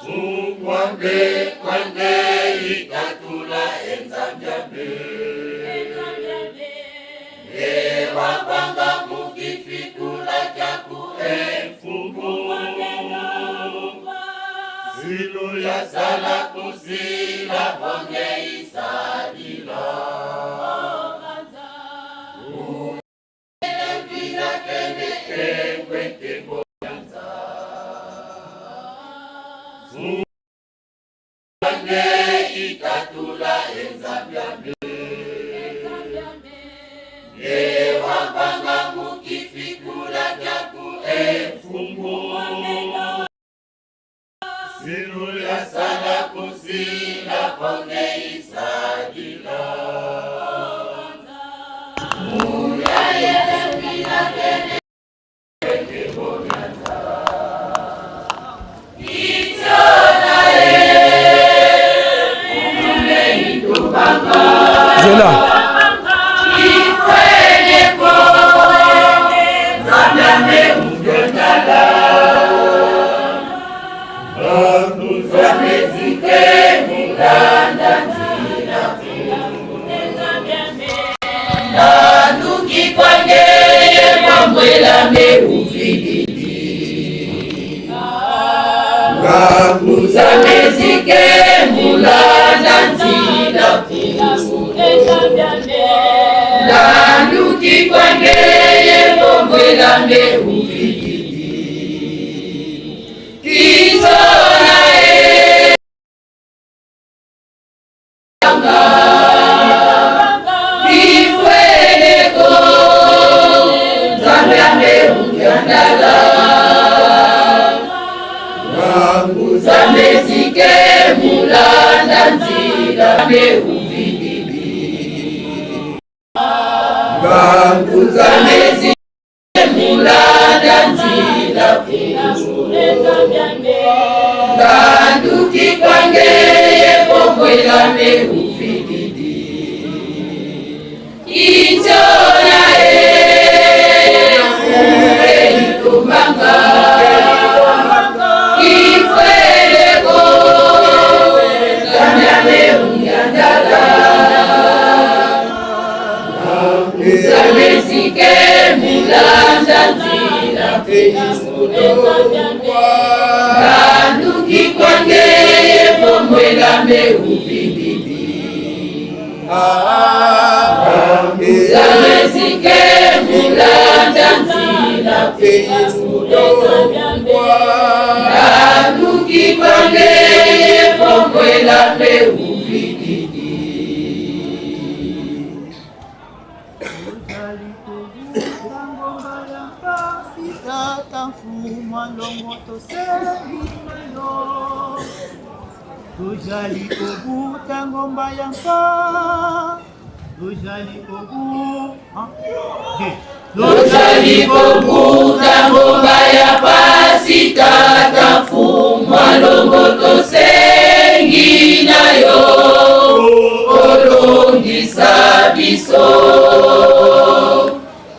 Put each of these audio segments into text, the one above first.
Fungwambe kwange ikatula enzambyambe ewa kwanga mukifikula kyaku enfungu Zilo ya sala kusila bonge isadila Vila kene ekweke bonyanza Fungwambe ikatula enzambyambe ewa kwanga mukifikula kyaku enfungu Zilo ya sala kusila bonge isadila Muya yele vila kene ekweke bonyanza Itona Fungwambe itubanga Zela Ifwele ko Zambyambe ungondala Zambyambe zike mulanda nzila Nanduki kwange Mwamwelambe ufididi Zambyambe zike mulanda nzila Nanduki kwange Mwamwelambe ufididi Kizona Ifweleko Zambyambe ungandala Zambyambe zike mulanda nzila ufididi Zambyambe zike mulanda nzila Nanduki kwange Mwamwelambe ufididi Itona Fungwambe itubanga Ifweleko Zambyambe ungandala Zambyambe zike mulanda nzila Nanduki kwange Mwamwelambe ufididi Zambyambe zike mulanda nzila Nanduki kwange Mwamwelambe ufididi Tujali kobuta ngomba yampa Tujali kobuta Tujali kobuta ngomba ya pasi tata fumwa longoto sengi nayo olongisa biso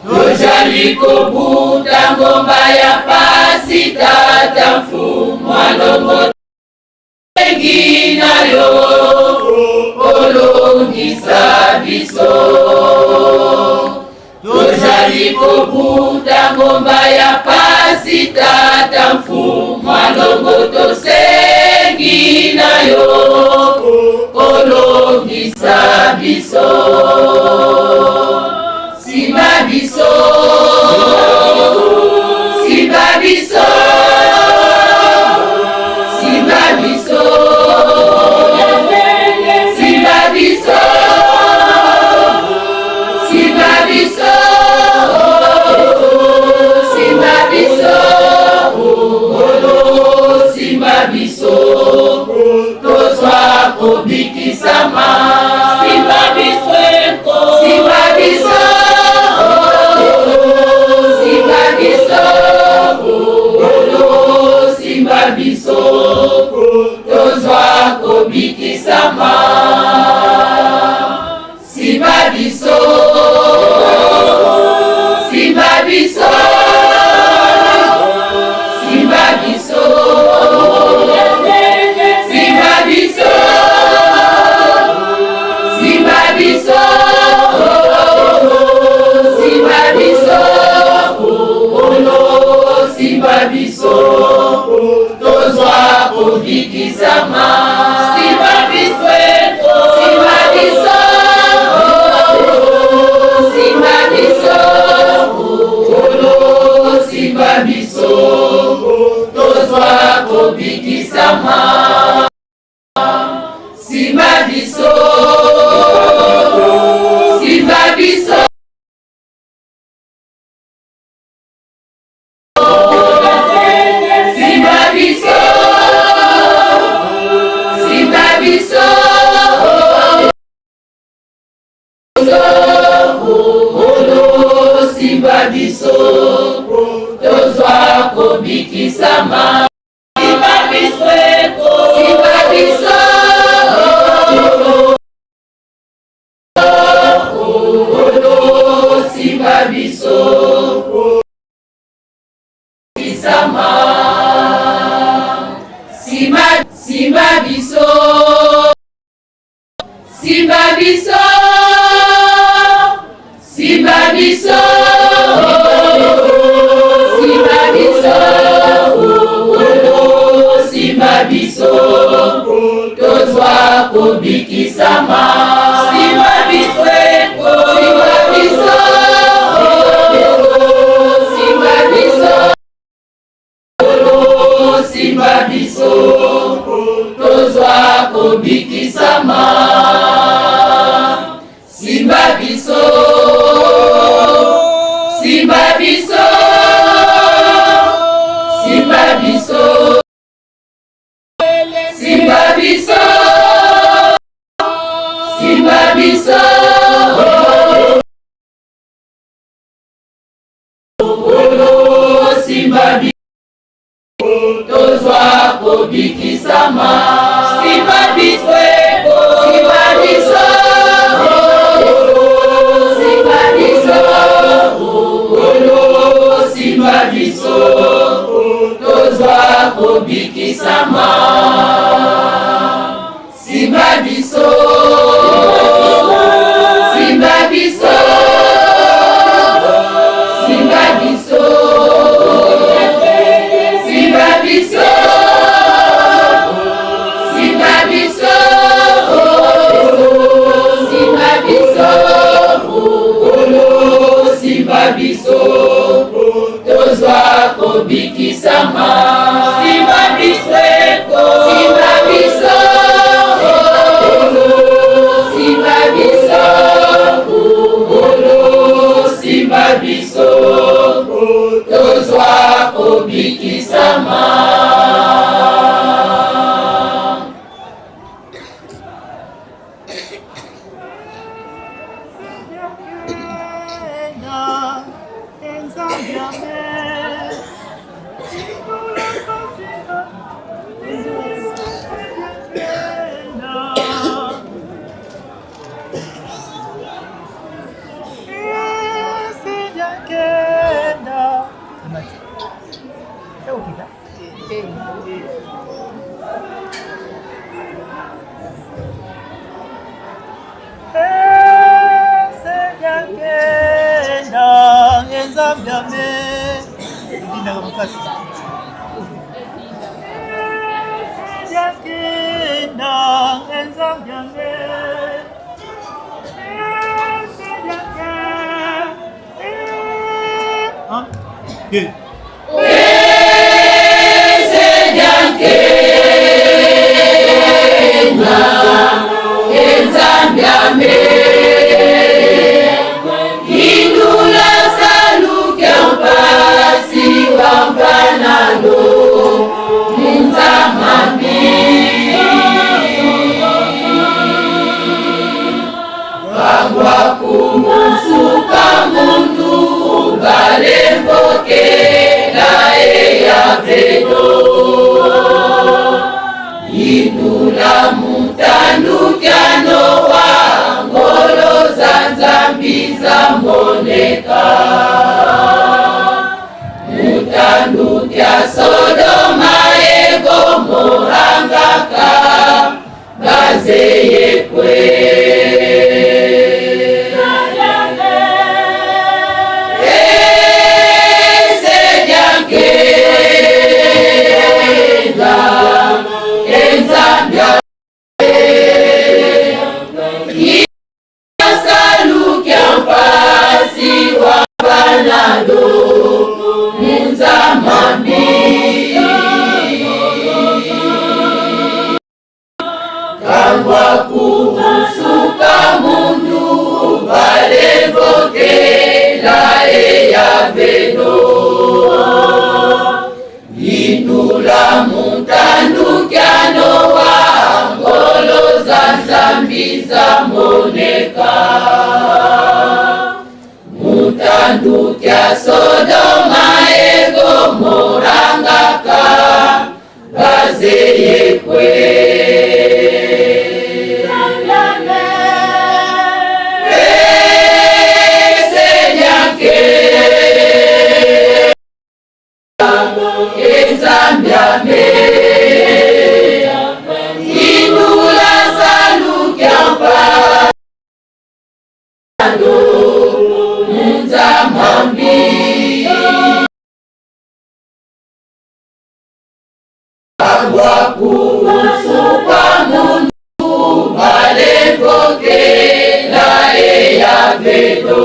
Tujali kobuta ngomba ya pasi tata fumwa longoto sengi nayo olongisa biso Tujali kobuta ngomba ya pasi tata mfumwa longoto sengi nayo olongisa biso Simba biso Simba biso Simba biso Simba biso Simba biso Simba biso Simba biso Tozwa kobikisama Simba biso Simba biso Simba biso Simba biso Tozwa kobikisama Simba biso Simba biso Simba biso kobikisama nsima biso nsima biso nsima biso olo nsima biso tozwa kobikisama nsima biso nsima biso biso tozwa kobikisama nsima biso nsima biso nsima biso kisama nsima biso nsima biso nsima biso biso tozwa kobikisama nsima biso nsima biso nsima biso nsima biso tozwa kobikisama nsima biso nsima biso nsima biso nsima biso nsima biso nsima biso tozwa kobikisama nsima biso nsima biso nsima biso nsima biso tozwa kobikisama nsima biso nsima biso nsima biso nsima biso nsima biso nsima biso nsima biso tozwa kobikisama nsima biso nsima biso nsima biso nsima biso tozwa kobikisama Idula mutandukiano wa ngolo za nzambi za moneka mutandukia Sodoma Egomora ngaka bazeyekwe Ese usuka mundu balevokela eyaveno indula mutandukyano wa ngolo za nzambi za moneka mutandukya Sodoma egomora ngaka bazeyekwe Ezambiame indula salukyamba munzamambi agwakusuka mundu balevokela eyaveno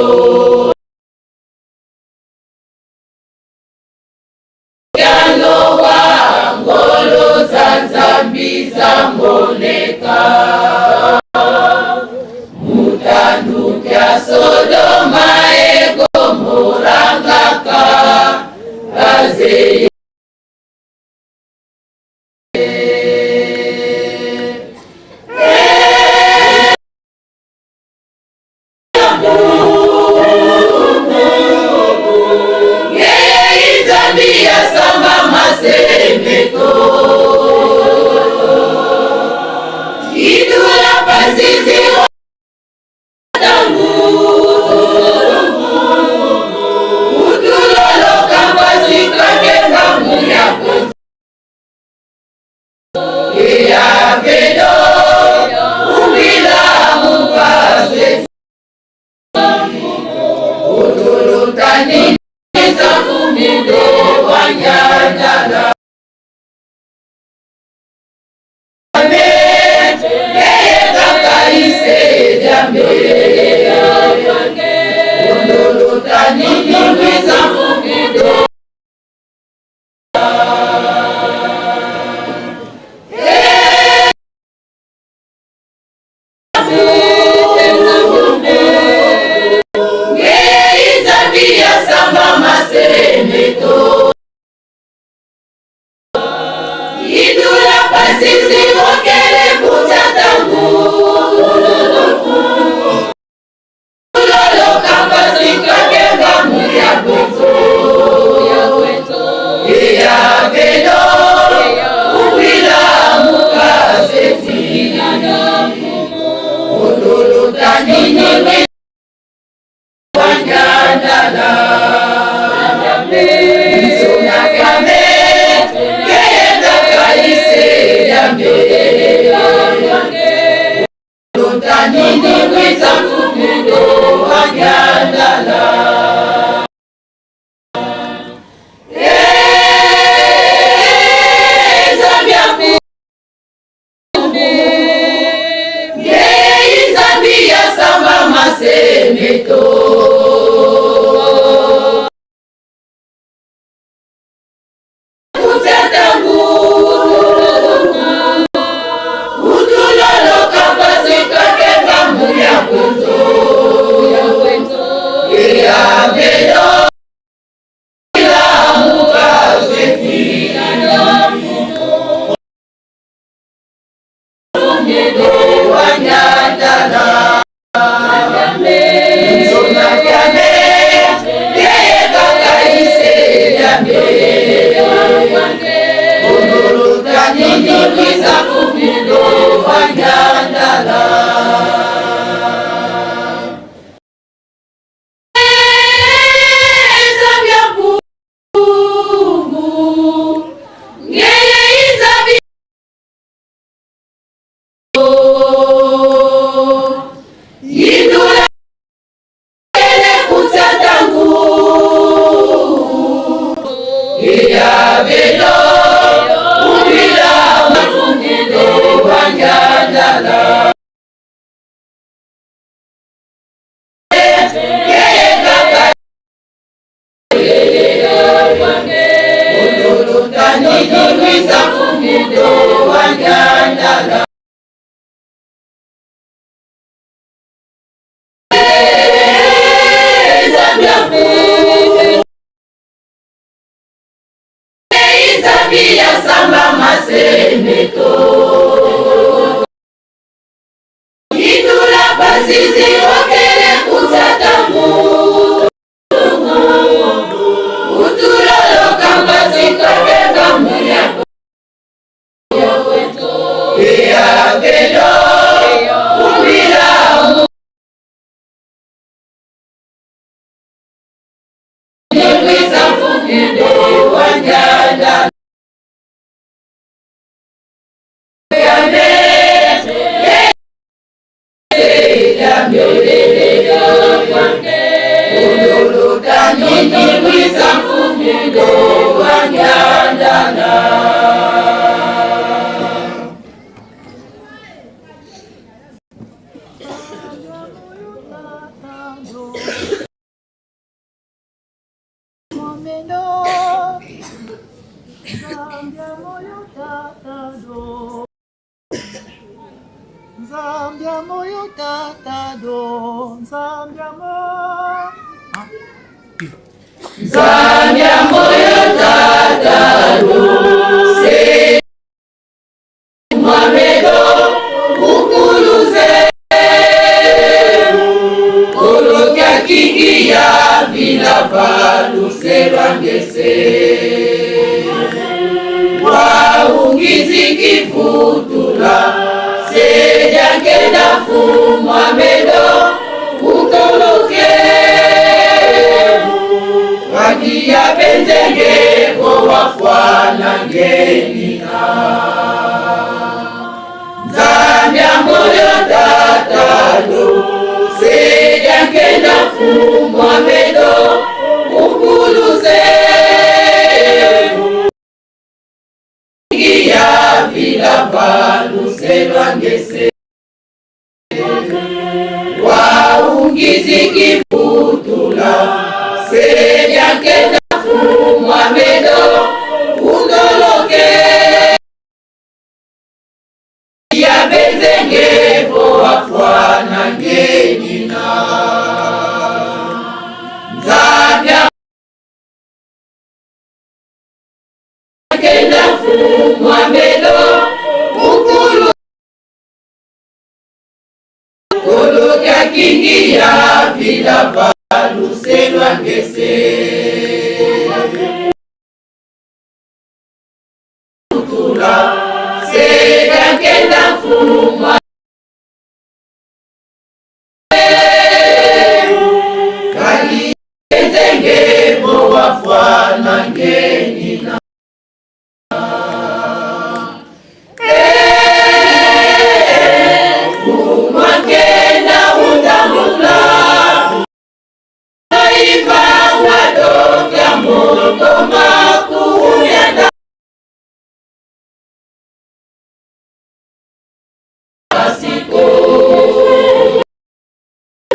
kyano wa ngolo za nzambi za moneka mutandukya Sodoma egomora ngaka bazeye samba masemeto idula basizi okele kusatangu utulolo kamba sikabega muyako ya velo umila Nyingwiza mfukide wanjanda Nyingwiza mfukide wanjanda Zambia moyo tata do, Zambia moyo tata do, se mwamedo ukuluze kolokia kingi ya vilava luserangese waungizi kifutula Sejangenda fumwa medo ukoloke wakia benzenge wafwana ngenina Zambia moyo tatado Sejangenda fumwa medo ukuluze ya vilava luselwangese waungizi kifutula sejakenda fumwa medo undoloke ya benzengevo wafwana ngenina Zambia kenda fumwa medo ukulu kolokia kingi ya vilava luselwangese utula sejakenda fumwa kali benzengevo wafwana ngenina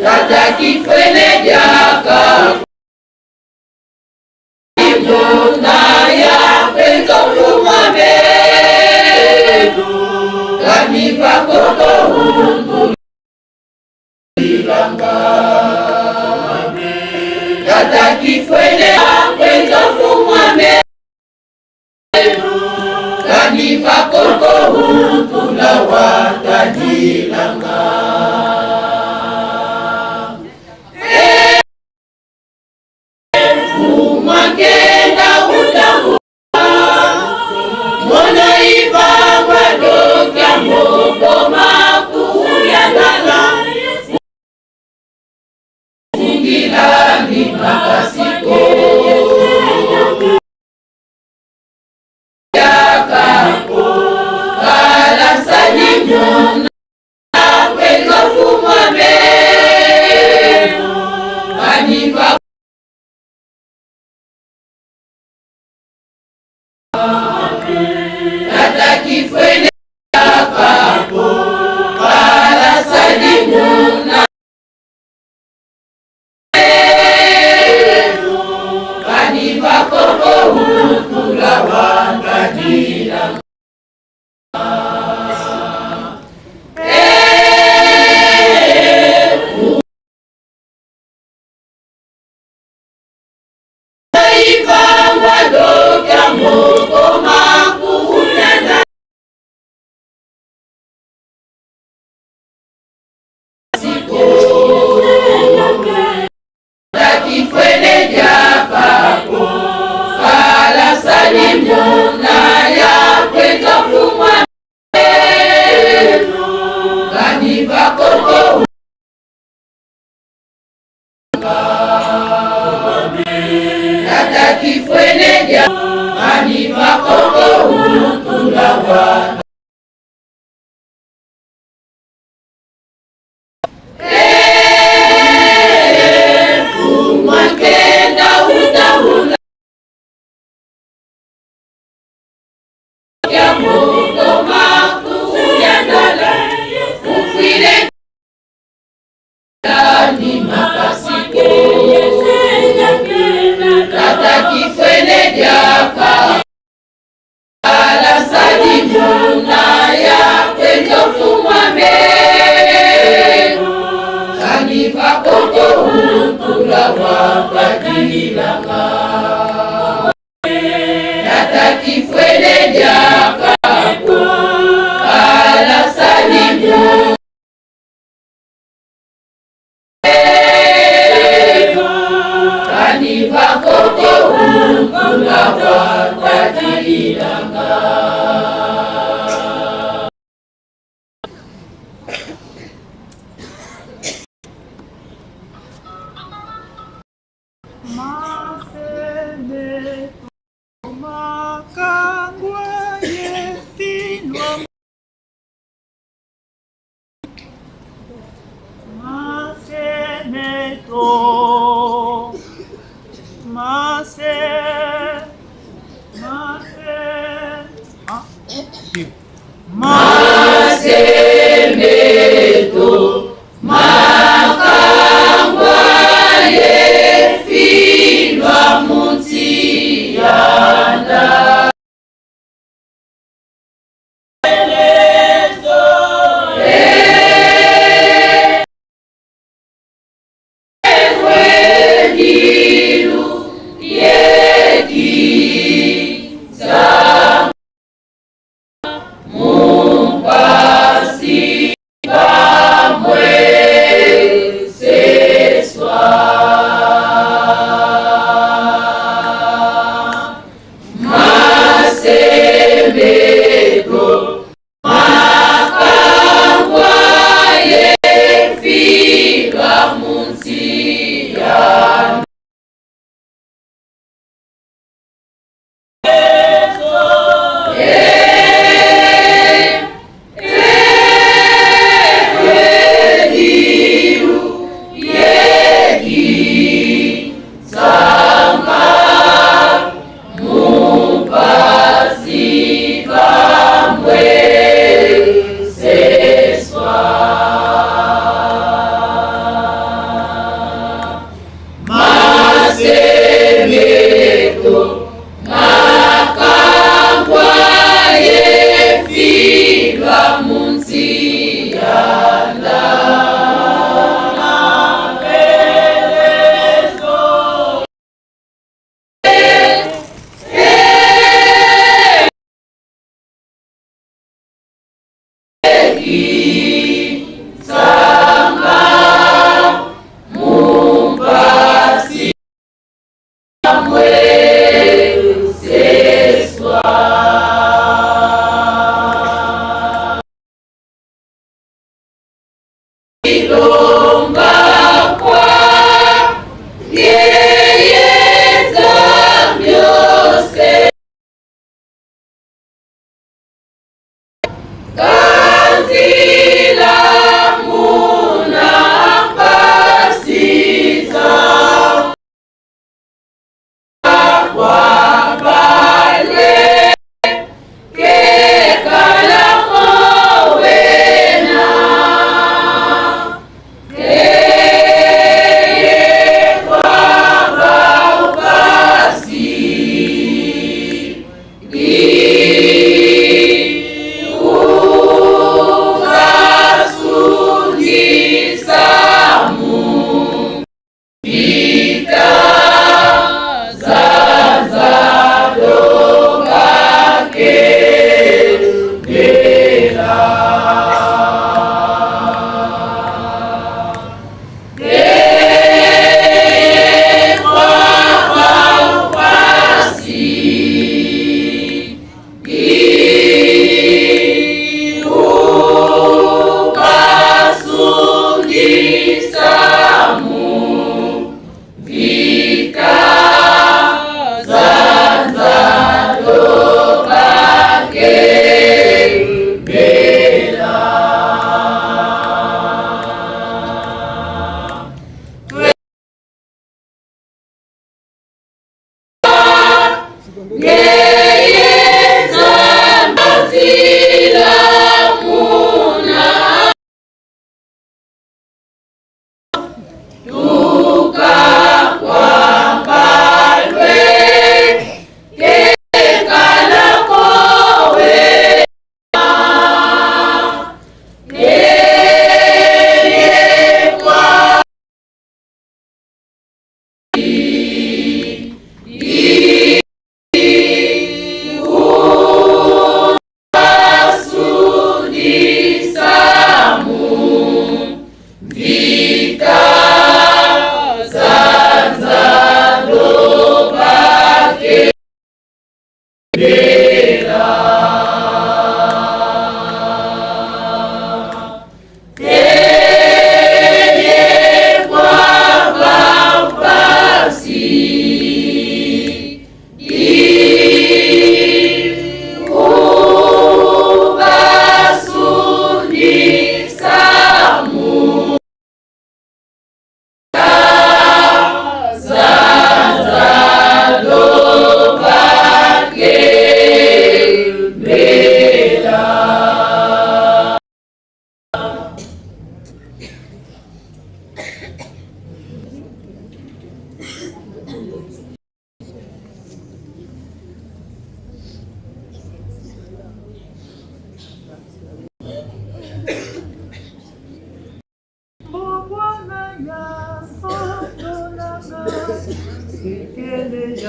Kata kifene jaka Ibona ya penzo fuma medu Kanifa koko hundu Ilanga Kata kifene ya penzo fuma medu Kanifa koko hundu la watajilanga Kala sanyi muna tulawa kadilanga natakifwele jafako ala salimu kanivakoko tulawa kadilanga. Masemeto makangwa yefilwa muntiyanda Kanzi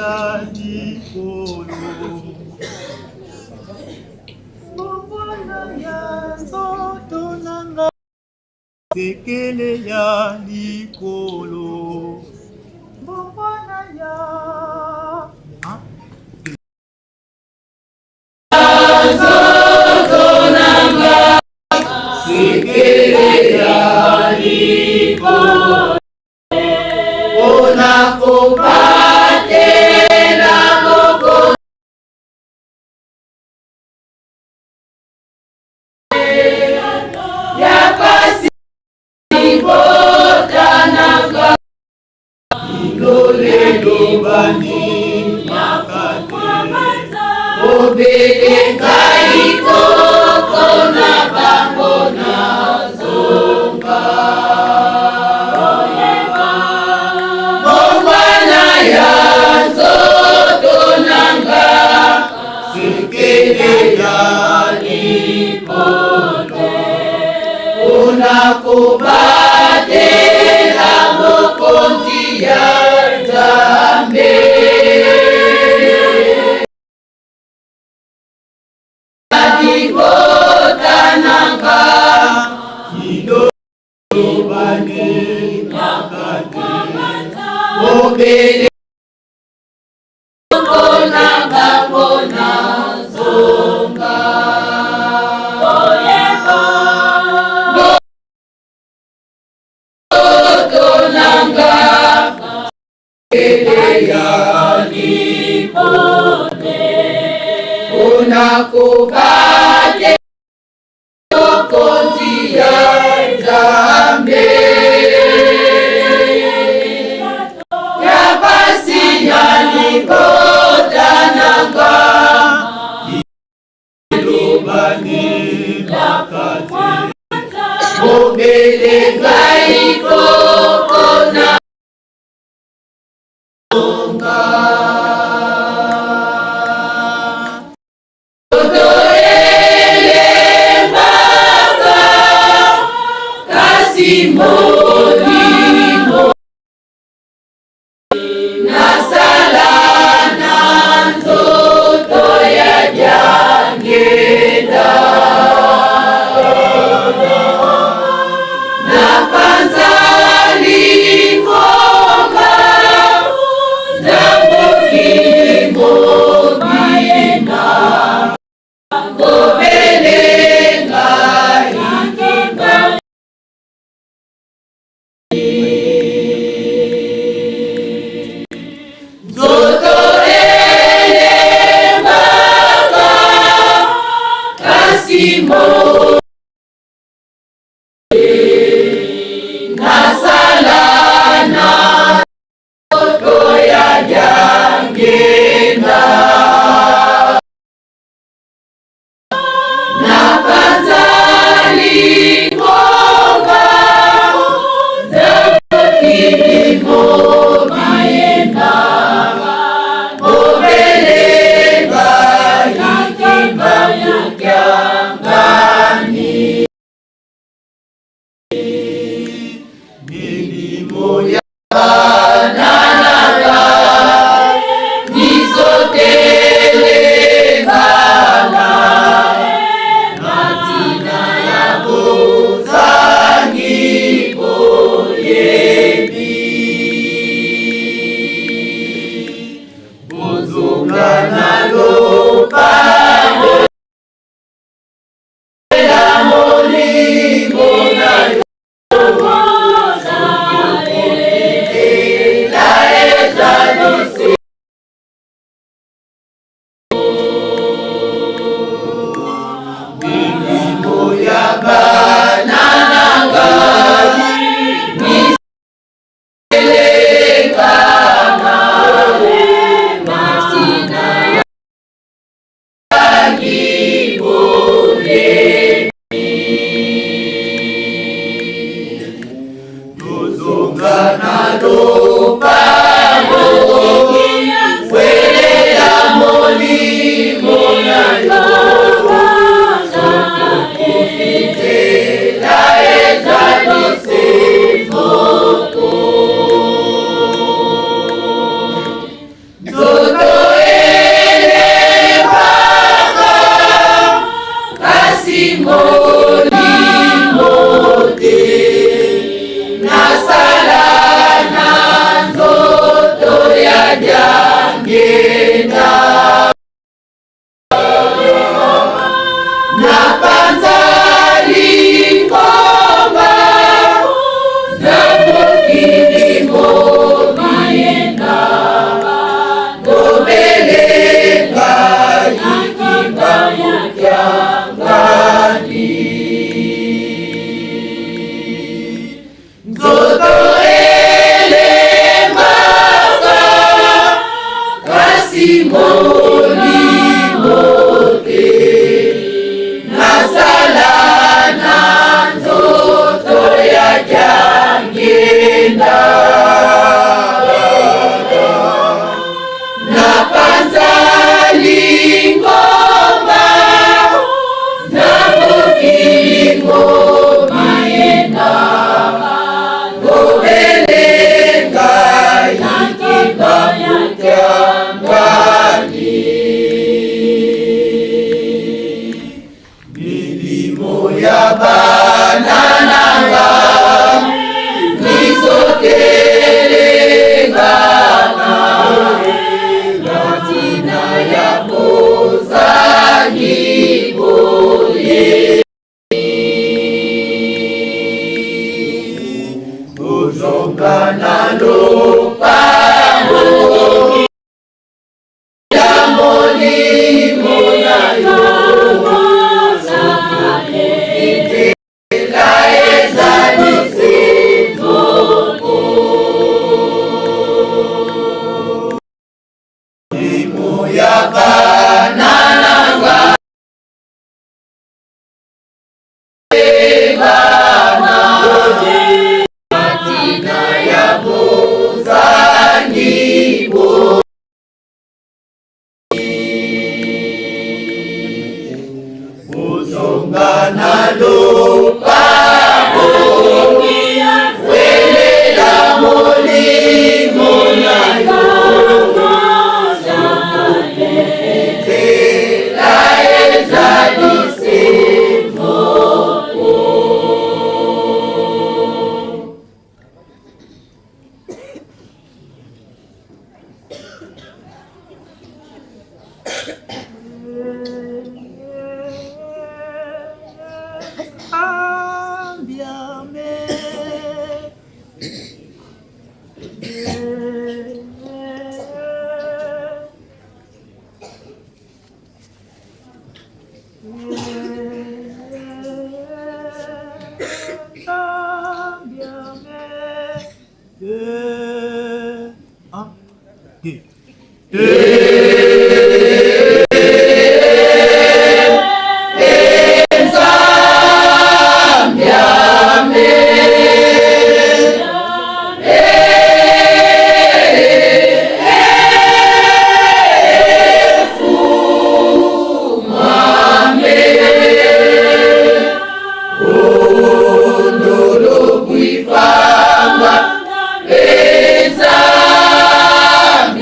ya likolo bomwana ya nzoto nanga sekele ya likolo bomwana ya nzoto nanga sekele ya likolo unakupatela moko ya pasi botananga ilolelo bani makate obelenga ikoko na bango na zonga bomwana ya nzoto nanga sekele ya likolo unakubatela mokonzi ya Nzambe adibotananga idobane makate obele nanga mona zonga nanga sekele ya likolo unakubate mokonzi ya Nzambe ya pasi ya libotananga idobane makate obelenga ikoko na zonga odoelembanga kasi molimo nasala na nzoto ya jangeda napanza likonga zambokilimo bina obelenga ikinga nzoto elembanga kasi nasala na nzoto ya jangenda napanza likonga zambokilimo bina obelenga ikinga yukyangani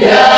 Yeah.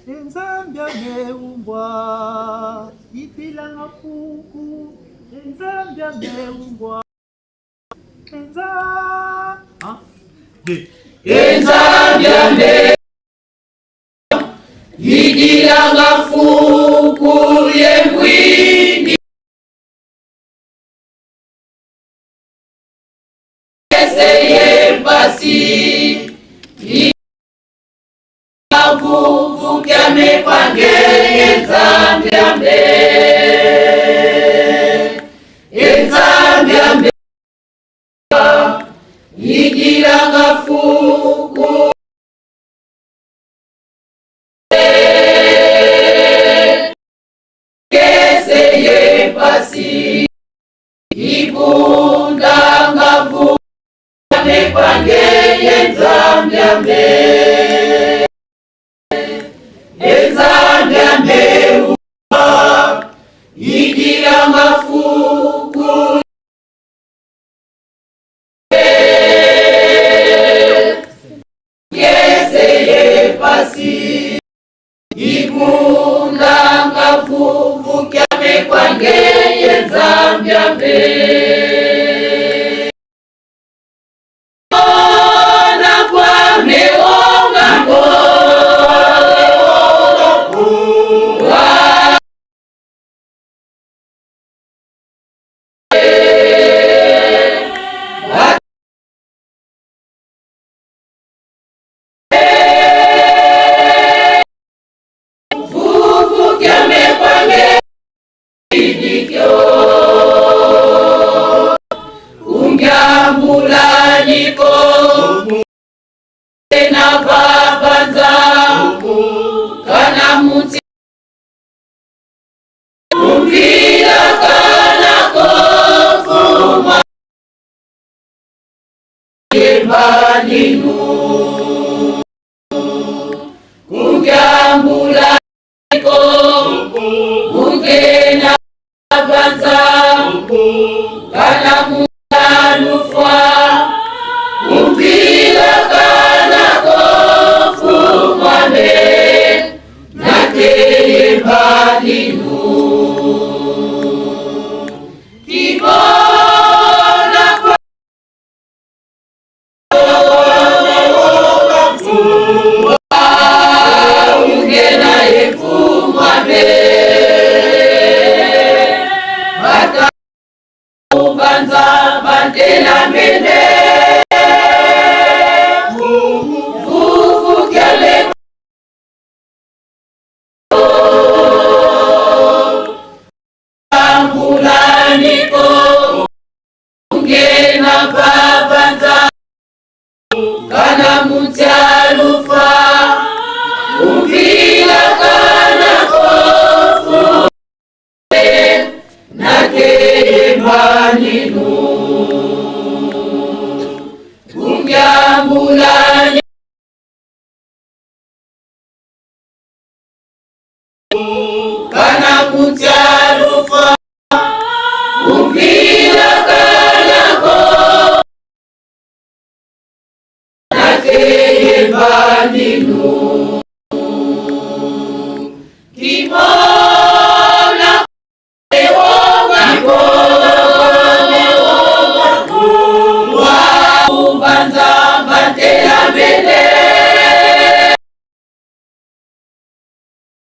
Nzambe ameumbwa, ipila mafuku. Nzambe ameumbwa, Nzambe ameumbwa, ipila mafuku yembwini. Eseye basi Vuvukyame kwange Nzambe ambe, Nzambe ambe yigiranga fuku keseye pasi ibundanga vuvukyame kwange Nzambe ambe, Nzambe ameumbwa, igira mafuku yeseye pasi ibundanga vuvukyame kwange Nzambe ambe. Kugyambula niko ungena avanza kana mutanufwa umvila kana kofu mwame la mende vuvu kyale ambulaniko ungena papanza kana mutalufa umpila kana kofu nakeye maninu ungyambulani kana mutalufa umpila kana kofu nakeye maninu Kimola wa ubanza batela mende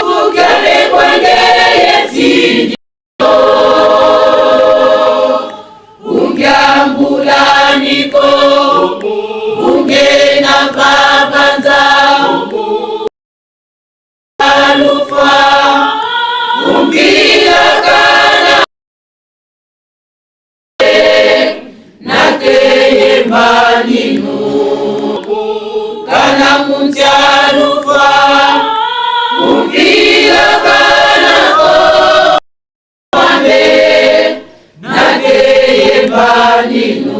ukale kwengele yesi ungambulaniko ungena kabanza alufa umbila kana nakeye maninu kana munjalufa umbila kana komame nakeye maninu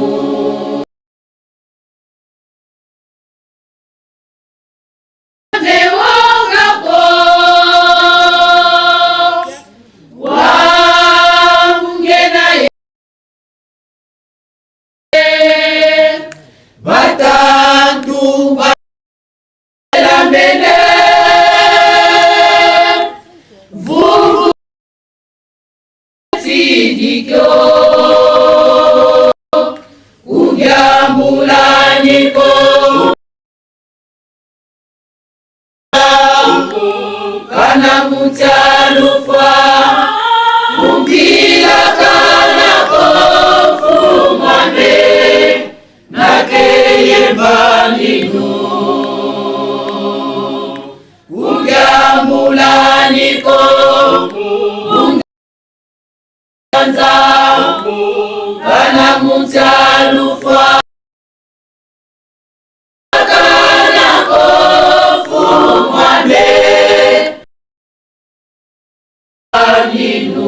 Batantu batela mende vuvu sidikyo ungambulaniko kana mutalufa umpila kana kofu mame nakeye maninu ungambulaniko unganza kana mutalufa kana kofu mwame maninu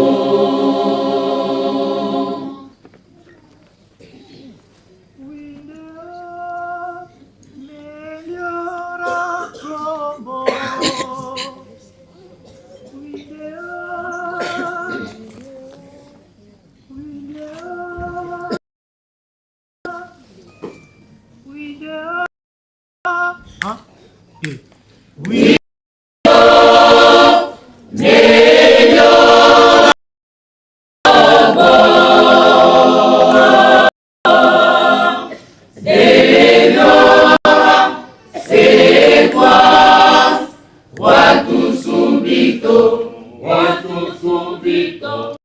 Watu subito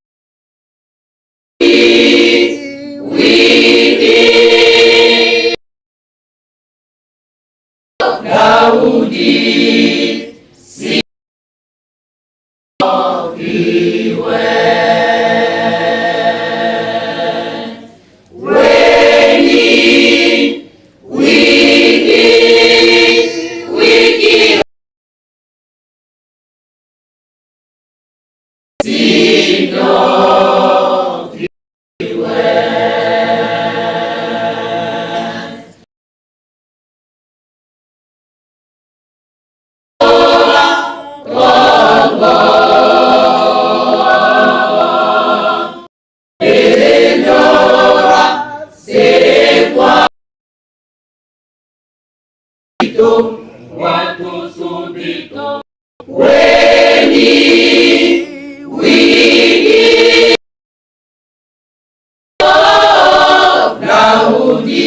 widi Daudi si iwe weni widi wiki Watu subito weni widi Daudi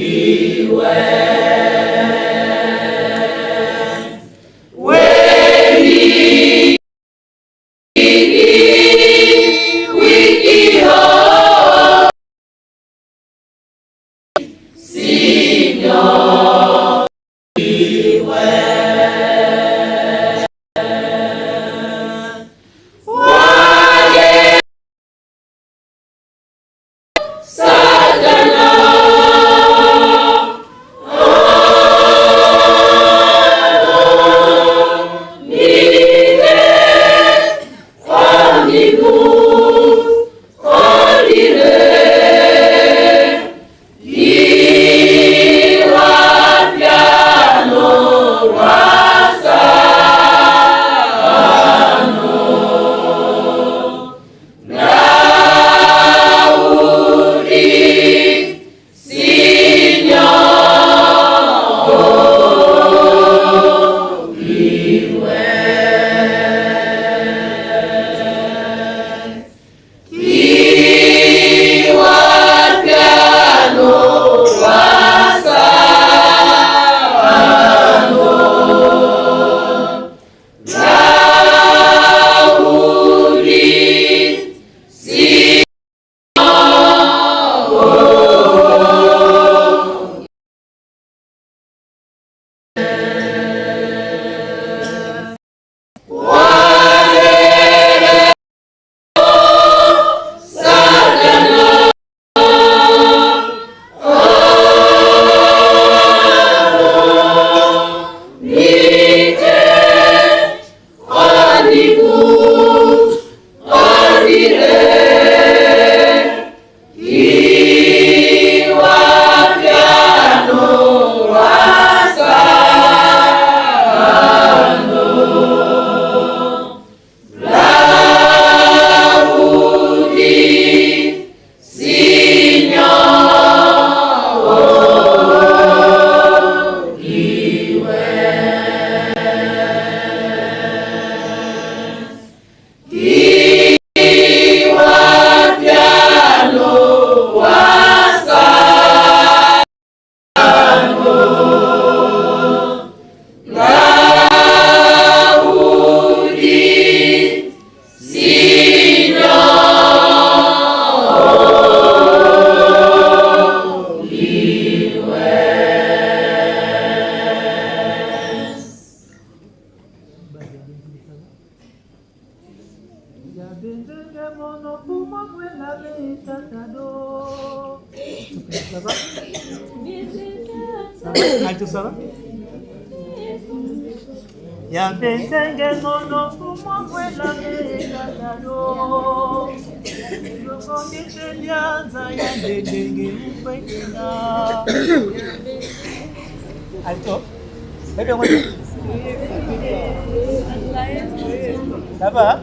sikiwe weni widi Alto sawa? Ya pensenge mono kumwela mekatalo Yongongete lianza ya ndenge ufekina Alto? Bebe ngoja Saba?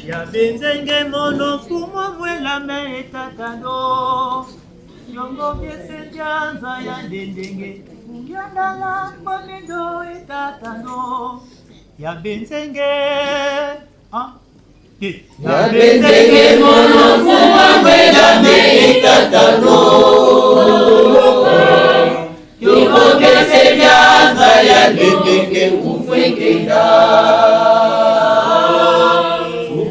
Ya benzenge mono fumo mwela metakano Yongo biese janza ya ndenge Ungiandala mbamido etakano Ya benzenge Ya benzenge mono fumo mwela metakano Yongo biese janza ya ndenge ufekenda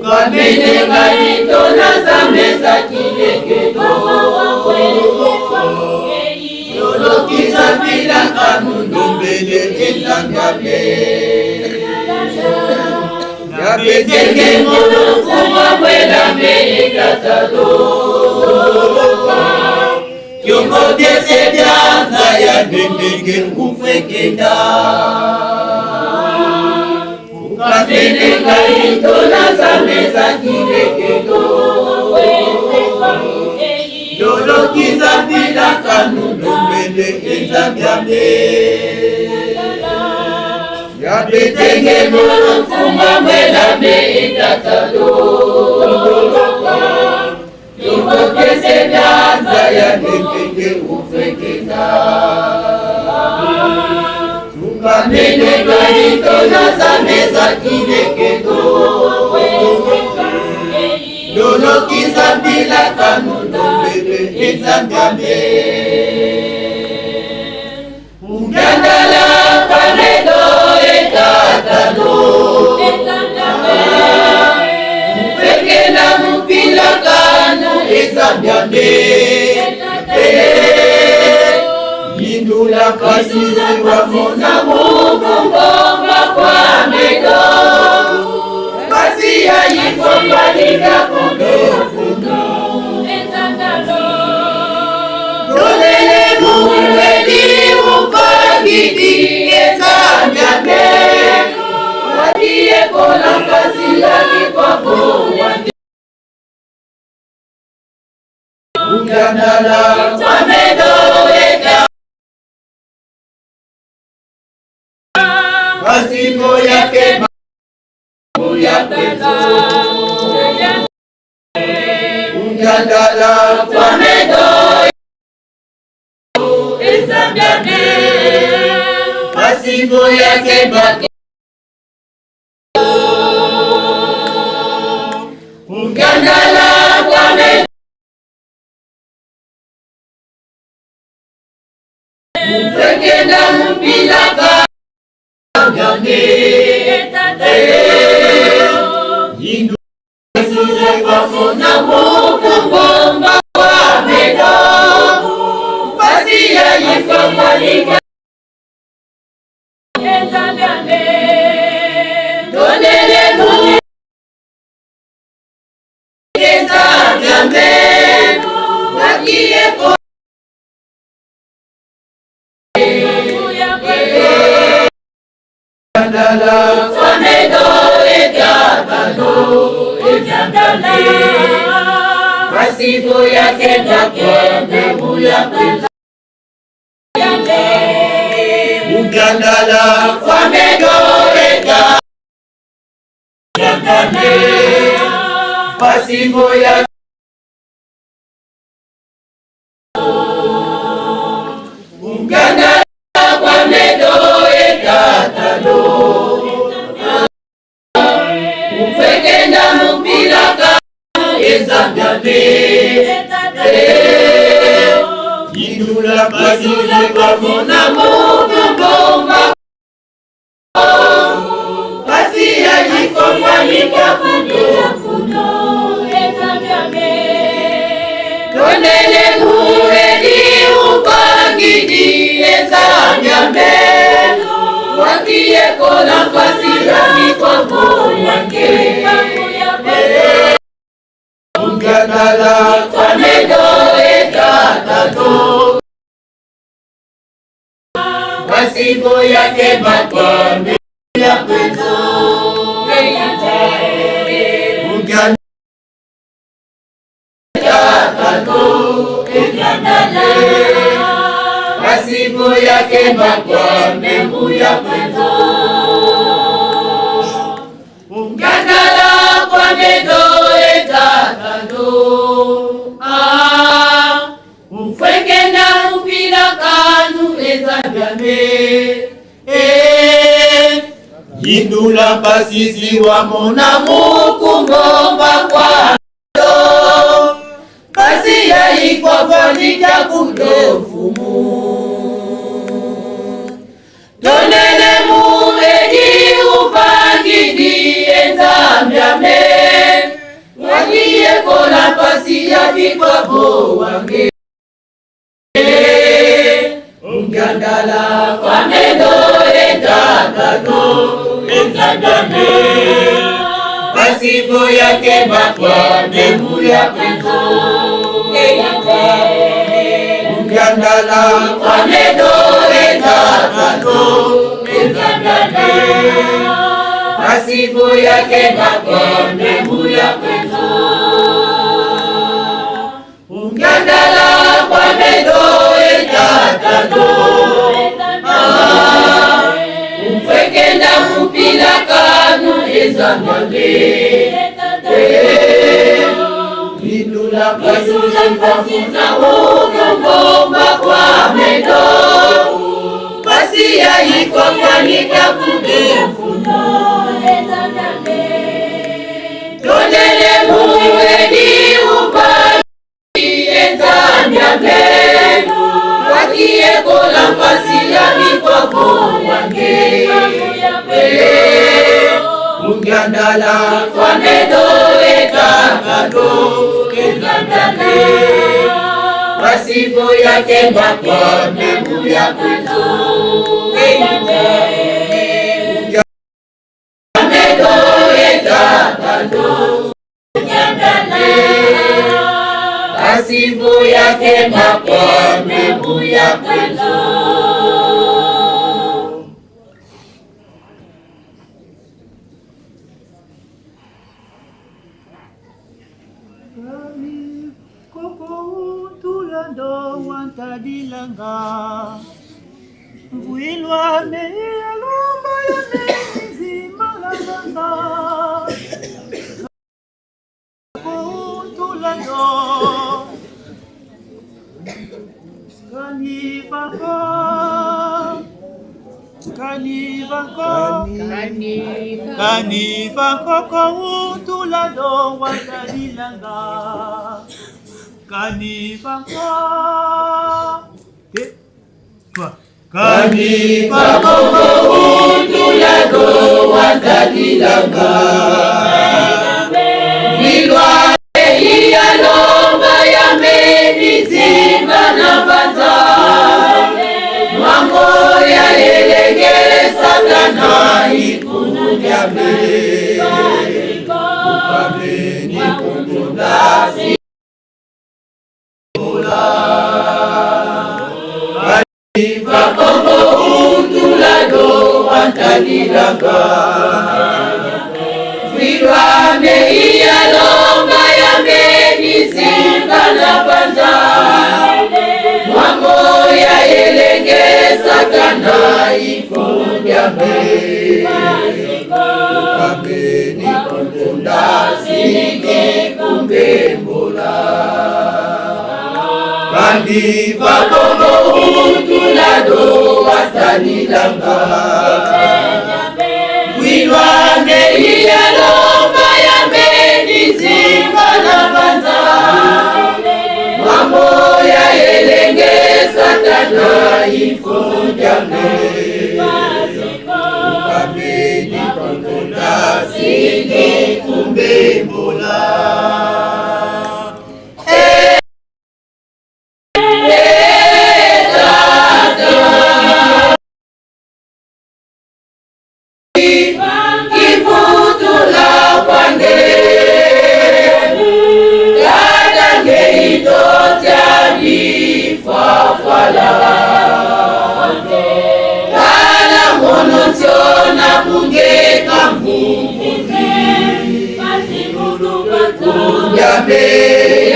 Kamene kanito na zameza kilekedo Yolokiza bila kanundo mbele kitangame Ya betenge mono fuma mwela meikatado Yongo biese bianza ya ndenge ufekenda Kamene kanito na zameza kilekedo Yolokiza bila kanundo mbele kitangame Ya betenge mono fuma mwela meikatado Yongo biese bianza ya ndenge ufekenda Kamene kanito na zameza kilekedo Yolokiza bila kanundo mbele kitangame Ugandala kanedo ekatado Ufekenda mupila kanu etangame Indula kasizi wafuna Mungu ngomba kwa medo Kasi ya yifo falika kundo Dolele muweli ufagidi ezanyame Wadie kola kasi ya yifo wadi Ugandala wamedo eka Masipo yake ya peto Ugandala wamedo ezambiane Masipo yake bake Ugandala wamedo Ufekenda mpila Yindu Size wafuna Mungu ngomba kwa medo Basi ya yifa falika Ezambiane Donele mungu Ezambiane Wakie kwa Ugandala wamedo ekatado Ugandala Masipo yake bakende muyapenda Ugandala wamedo ekatado Masipo yake Ugandala wamedo ekatado Ufekenda mupila kanu ezambiane Indula kasizi wafuna Mungu ngomba Kasi ya yifo falika kundo Konele muweli ufagidi ezambiane Wakie kola fasira mikwapo yake Ungandala Kwamedo Etatado Pasipo yake makwame ya kwezo Ungandala Pasipo yake makwame ya kwezo Ungandala Kwamedo Etatado Umfwekenda mpila kanu ezabiyame Yindula pasisi wa mona mukumbomba kwa ndo Kasi ya ikwafanika kudofumu Tonele muedi upangidi enzambyame Wakiye kola pasi ya vikwapo wange Ungandala Kwamedo Etatado Enzambyame Pasipo yake makwame ya kwezo Ungandala Kwamedo Etatado Enzambyame Pasipo yake makwame ya kwezo Ungandala Kwamedo Etatado Umfwekenda mpila kanu ezambyame Indula pasisa ngomba kwa medo Pasi ya ikwafanika kudefuno Tonele muedi upagi enzambyame Wakiye kola pasi ya vikwapo wange Ungandala Kwamedo Etatado Enzambyame Pasipo yake makwame ya kwezo Kwamedo Etatado Enzambyame Pasipo yake makwame ya kwezo Tulando wantadilanga Mvuilwa meya lomba ya mezi malaganga Tulando Kanifako tulando wantadilanga Kanifako tulando wantadilanga Vilwa iya lomba ya medizima na banza Mambo ya elegere satana ikunudyame Ukame ni kundundasi Kanifako tulando wantadilanga Vilwane iya lomba ya medizima na banza Mambo ya elenge satana ikunudyame Ukame ni kundundasi kumbembula Kanifako tulando wantadilanga Vilwane iya lomba ya medizima na banza Mambo ya elenge satana ikunudyame Ukame ni kundundasi kumbembula Kifutula pange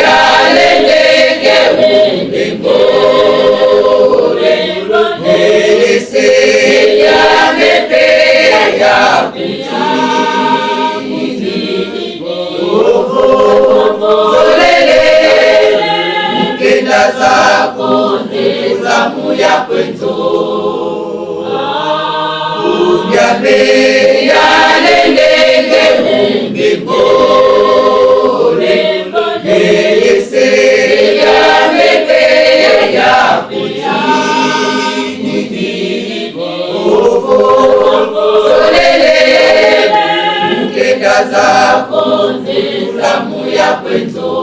yalendenge mbinguni, elese yamepe yapita zolele mkenda zako zamu ya kwetu unyame yalendenge mbinguni, elese yamepe yapita zolele mkenda zako zamu ya kwetu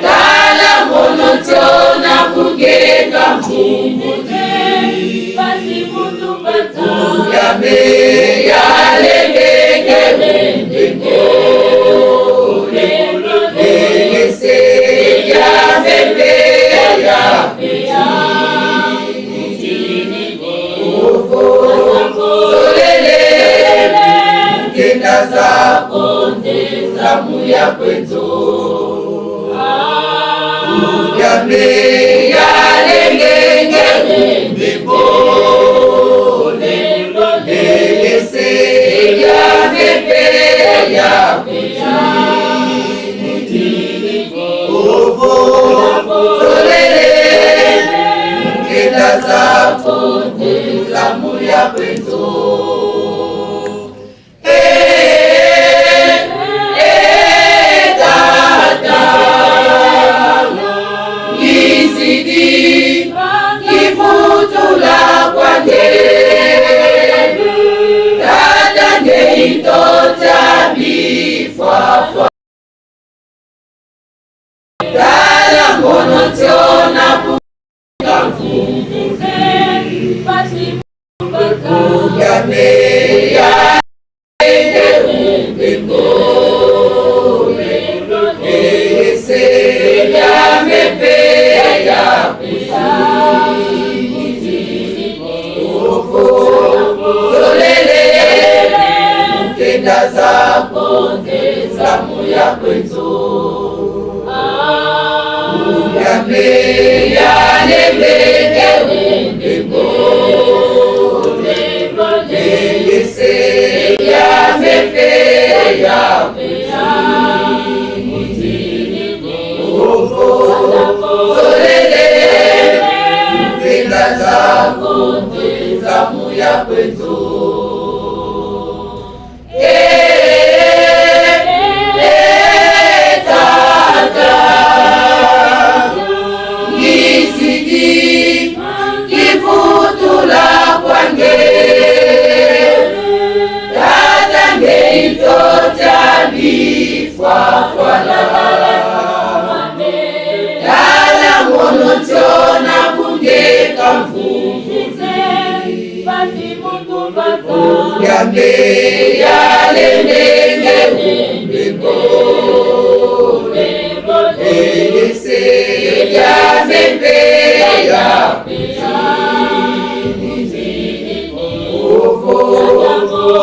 Tala monotona kugeka mfumbuzi basi mutu bata yame yalendenge mbinguni, elese yamepe yapita zolele mkenda zako zamu ya kwetu unyame yalendenge mbinguni, elese yamepe yapita zolele mkenda zako zamu ya kwetu Tala monotona kugeka mfumbuzi basi unyame yalendenge mbinguni, elese yamepe yapita zolele mkenda zako zamu ya kwetu unyame yalendenge mbinguni, elese yamepe yapita zolele mkenda zako zamu ya kwetu Tala monotona kugeka mfumbuzi basi mutu bata unyame yalendenge mbinguni, elese yamepe yapita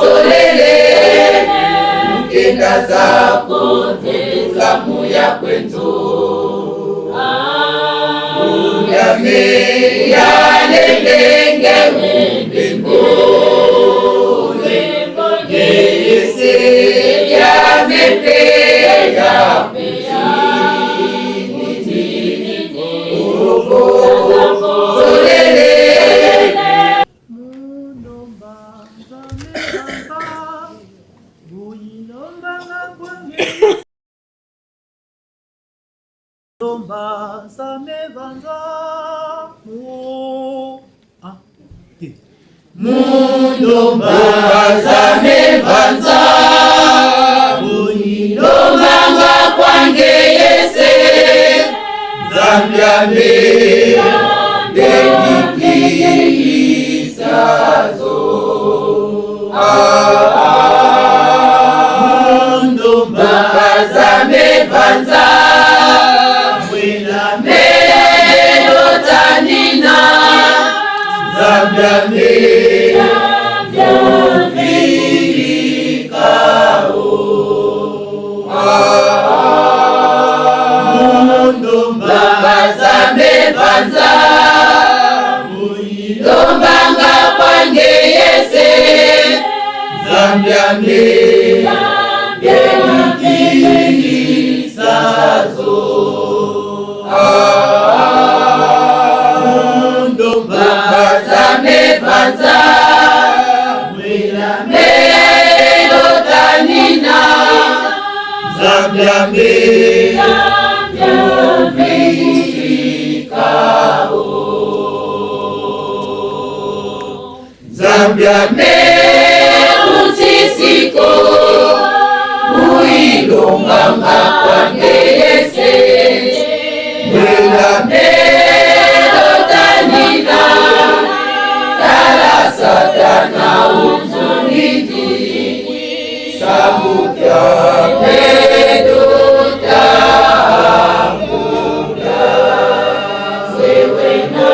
zolele mkenda zako zamu ya kwetu unyame yalendenge mbinguni, elese yamepe yapita zolele Lomba samevanza Mulomba zamevanza Lombanga kwange yese Zambiame Dengikisazo Lombanga kwange Yese Zambyambe Sazo Ndomba Zambe Panza Mwila Melo Tanina Zambyambe Zambyambe utisiko Muilonganga kwange Yese Mwila melo tanina Kala satana uzunidi Samukya medo tamuda Sewena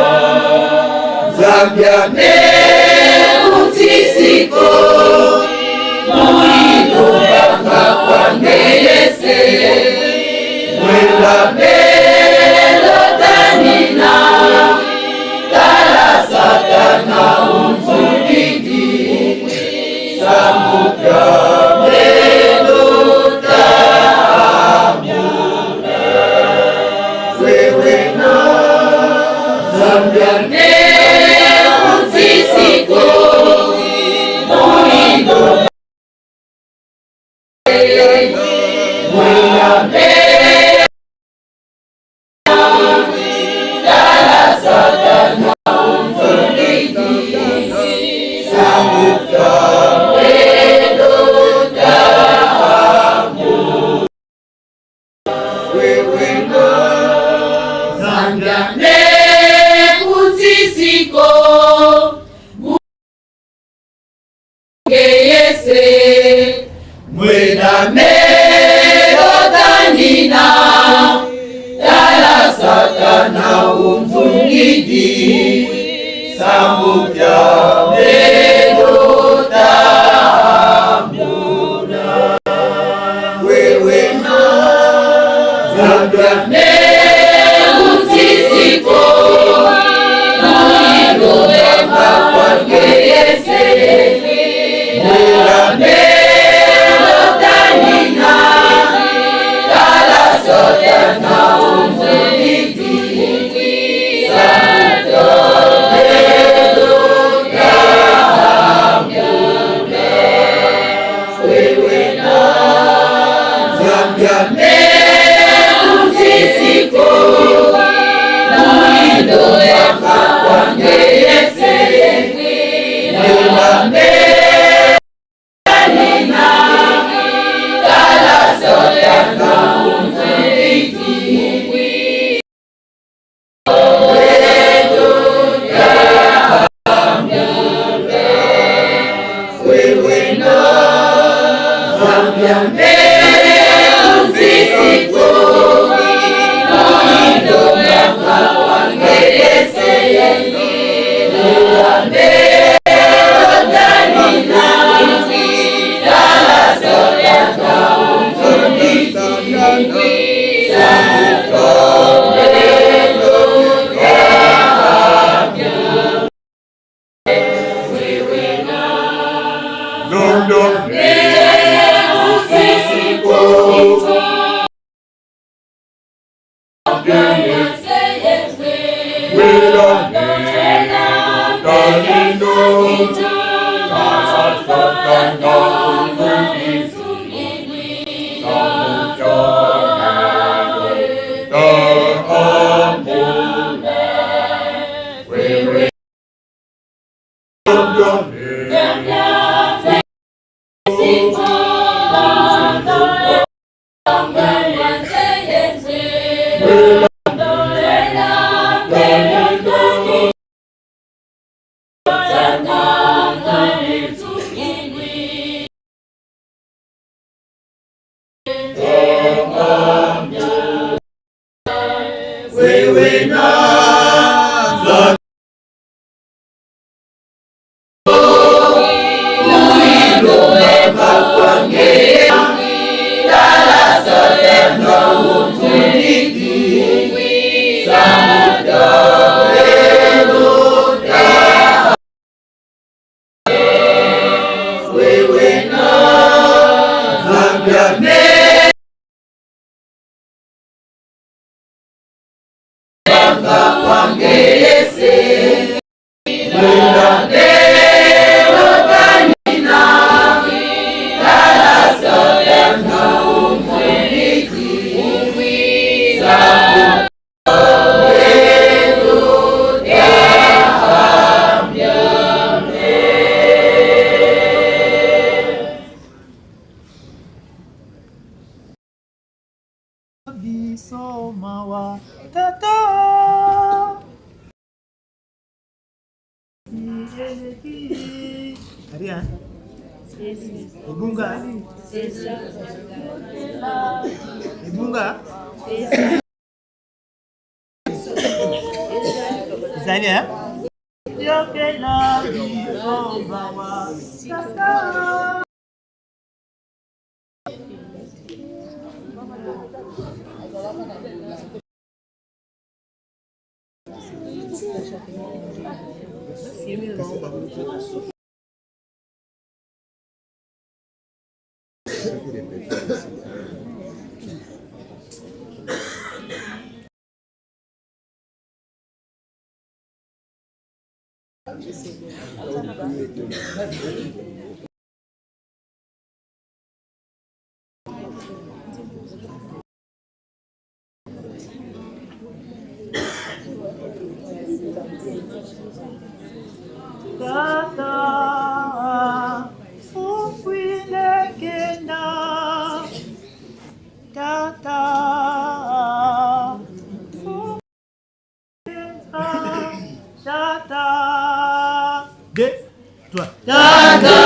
Zambyambe utisiko Muilonganga kwange Yese Mwila melo tanina Kala satana umzulidi Samukya medo tamuna Sewena Zambyambe utisiko Yese Mwila melo tanina Kala satana umzungidi Samukya medo tamuna Wewena Zambyambe utisiko Muilonganga kwange Yese Mwila melo tanina Kala satana umzulidi Samukya medo tamuna Wewena Zambyambe utisiko Muilonganga kwange Yese Mwila melo tanina Kala satana umzulidi Wewena Zambyambe utisiko Muilonganga kwange Yese Mwila melo tanina Kala satana umzulidi Wewe na Aria Ibunga Ibunga Zania Yokela Bibawa Saka Tata, ufuile kenda. Tata, Tata, 2, 3. Tata.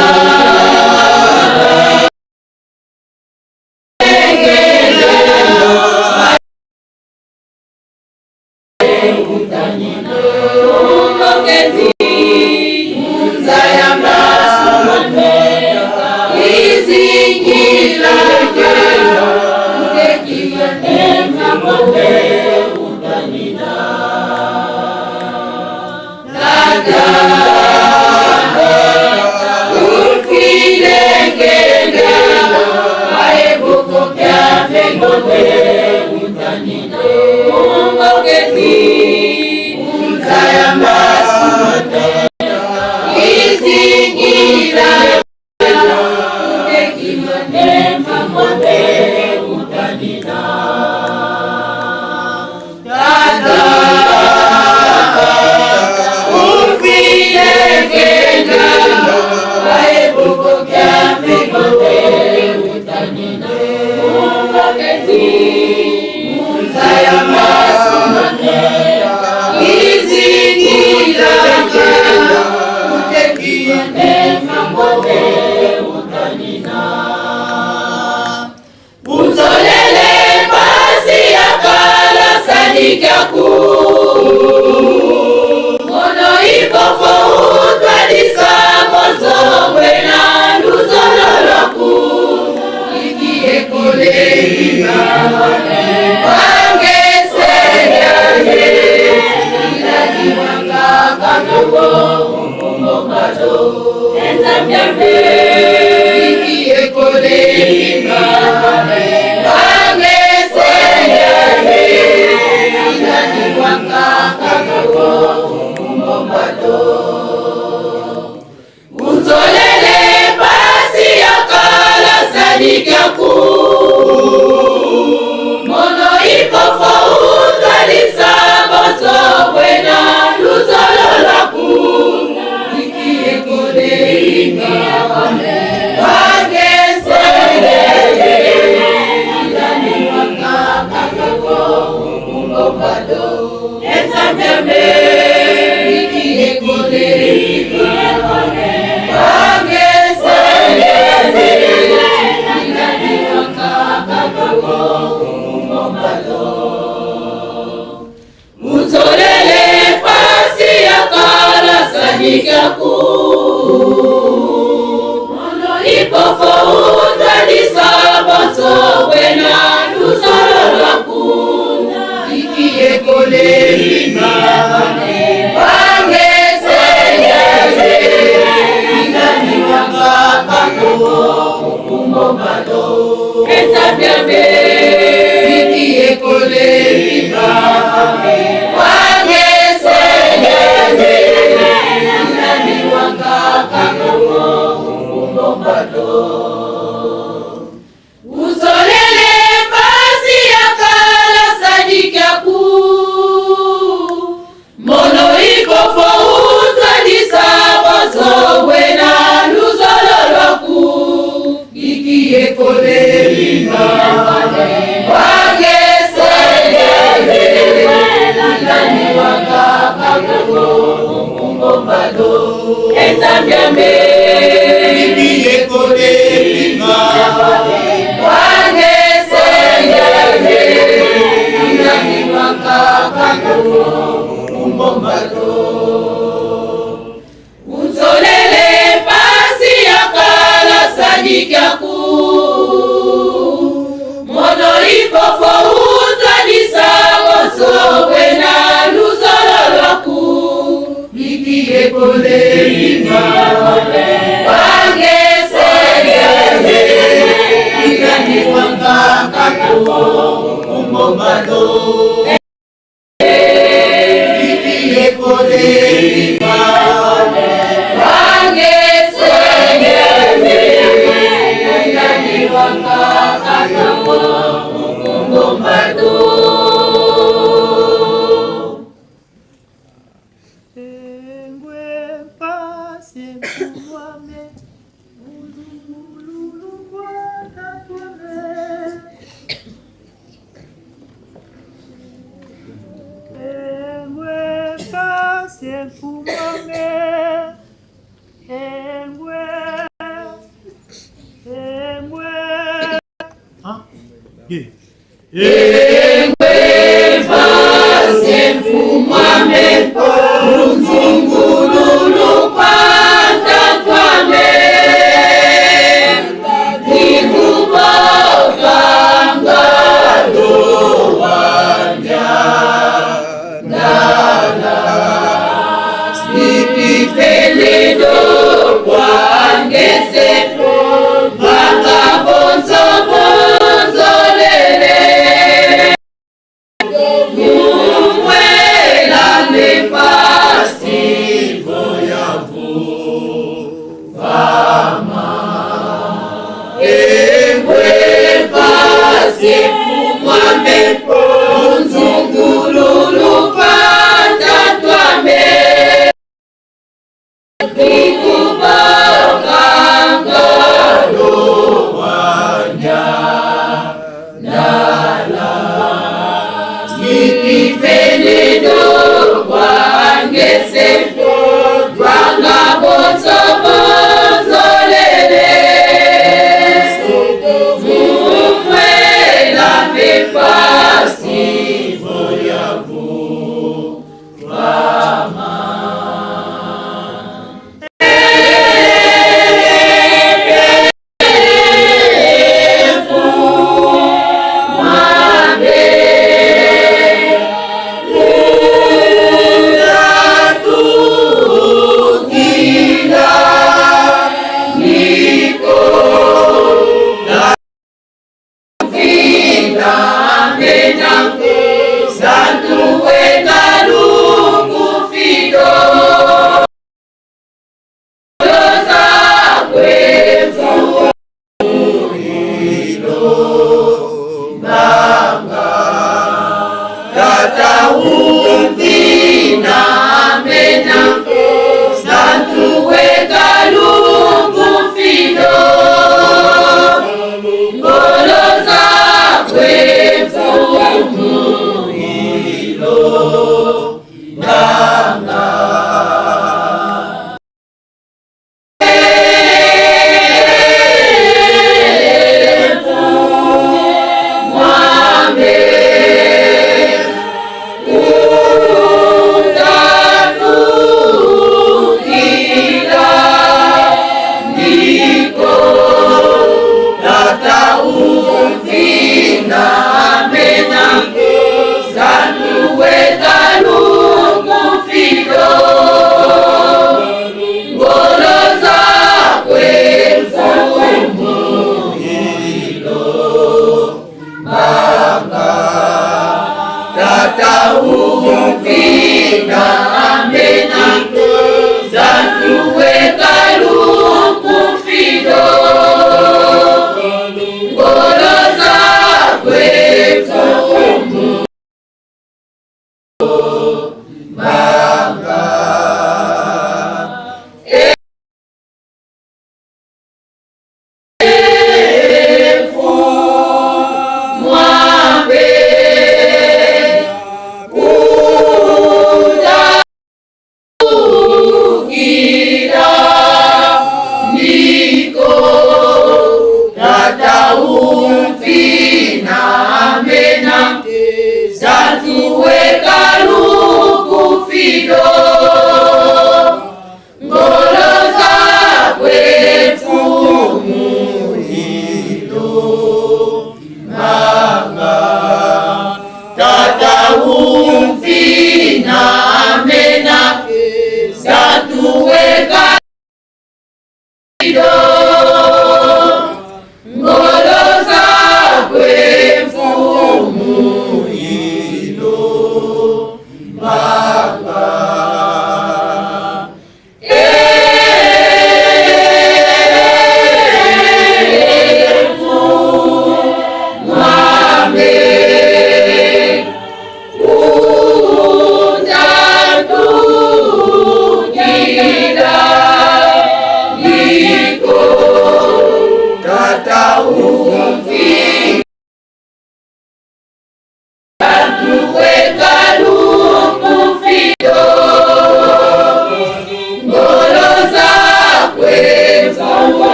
Ikiekole me bibiye kole pinga wange sengeze inani wakakako umbombato unzolele pasi yakala sadikaku mono ifofo uzalisa osogwe na luzololoku bibiye kole pinga wange sengeze inani wakakako umbombato bibiye kole pinga wange sengeze inani wakakako umbombato Engwe pasi mfumame unzungululu panta kwame nikuboka ngalo wanya nala sikifeledo kwangese vanga bonzo Paz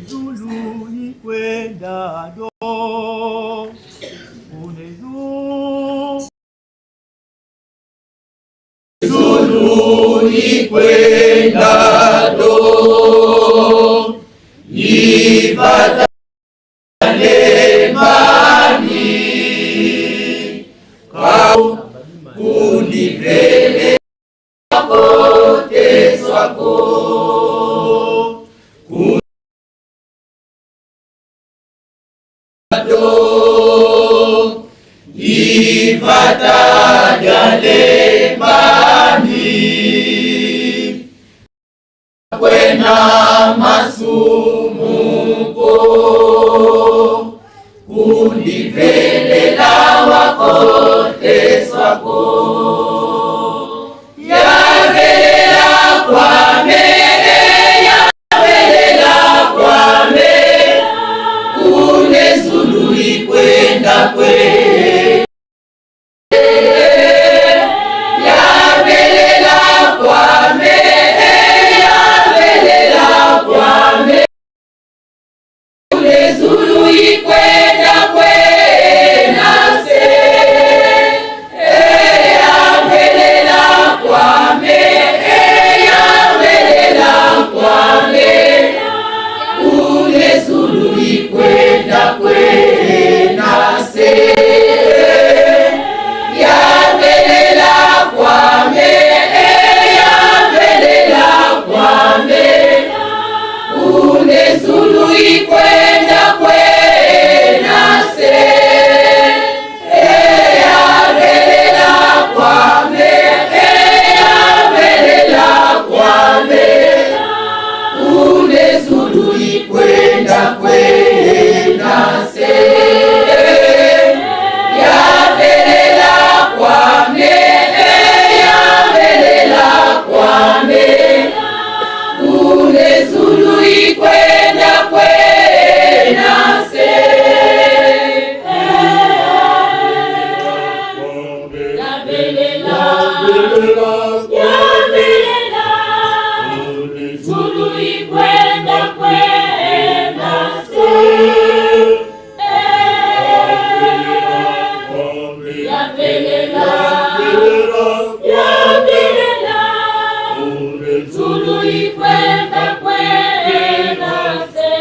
Zulu ni kwenda do. Zulu ni kwenda do. Ipata lemani. Kau kunivele kote swako. Ipata lemani. Kwena masumuko. Kundivelela wakote swako. Yavelela kwame, yavelela kwame. Kune Zulu ikwenda kwe. Yavelela kwame, yavelela kwame. Kune Zulu ikwenda kwe. Nase yavelela kwame, yavelela kwame. Kune Zulu ikwenda kwe. Nase yavelela kwame, yavelela kwame. Kune Zulu ikwenda kwe. Nase yavelela kwame, yavelela kwame. Kune Zulu ikwenda kwe. Nase yavelela kwame, yavelela kwame. Kune Zulu ikwenda kwe. Nase yavelela, yavelela. Zulu ikwenda kwe. Nase yavelela, yavelela. Zulu ikwenda kwe. Nase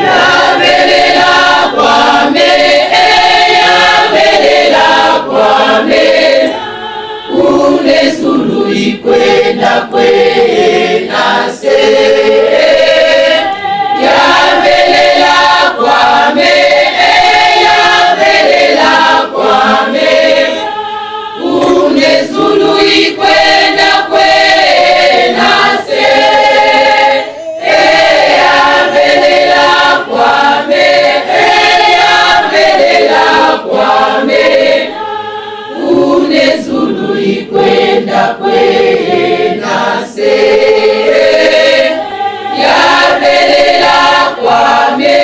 yavelela kwame, yavelela kwame. Kune Zulu ikwenda kwe. Nase yavelela kwame, yavelela kwame. Kune Zulu ikwenda kwe. Nase yavelela kwame, yavelela kwame. Kune Zulu ikwenda kwe. Nase yavelela kwame,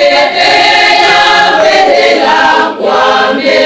yavelela kwame.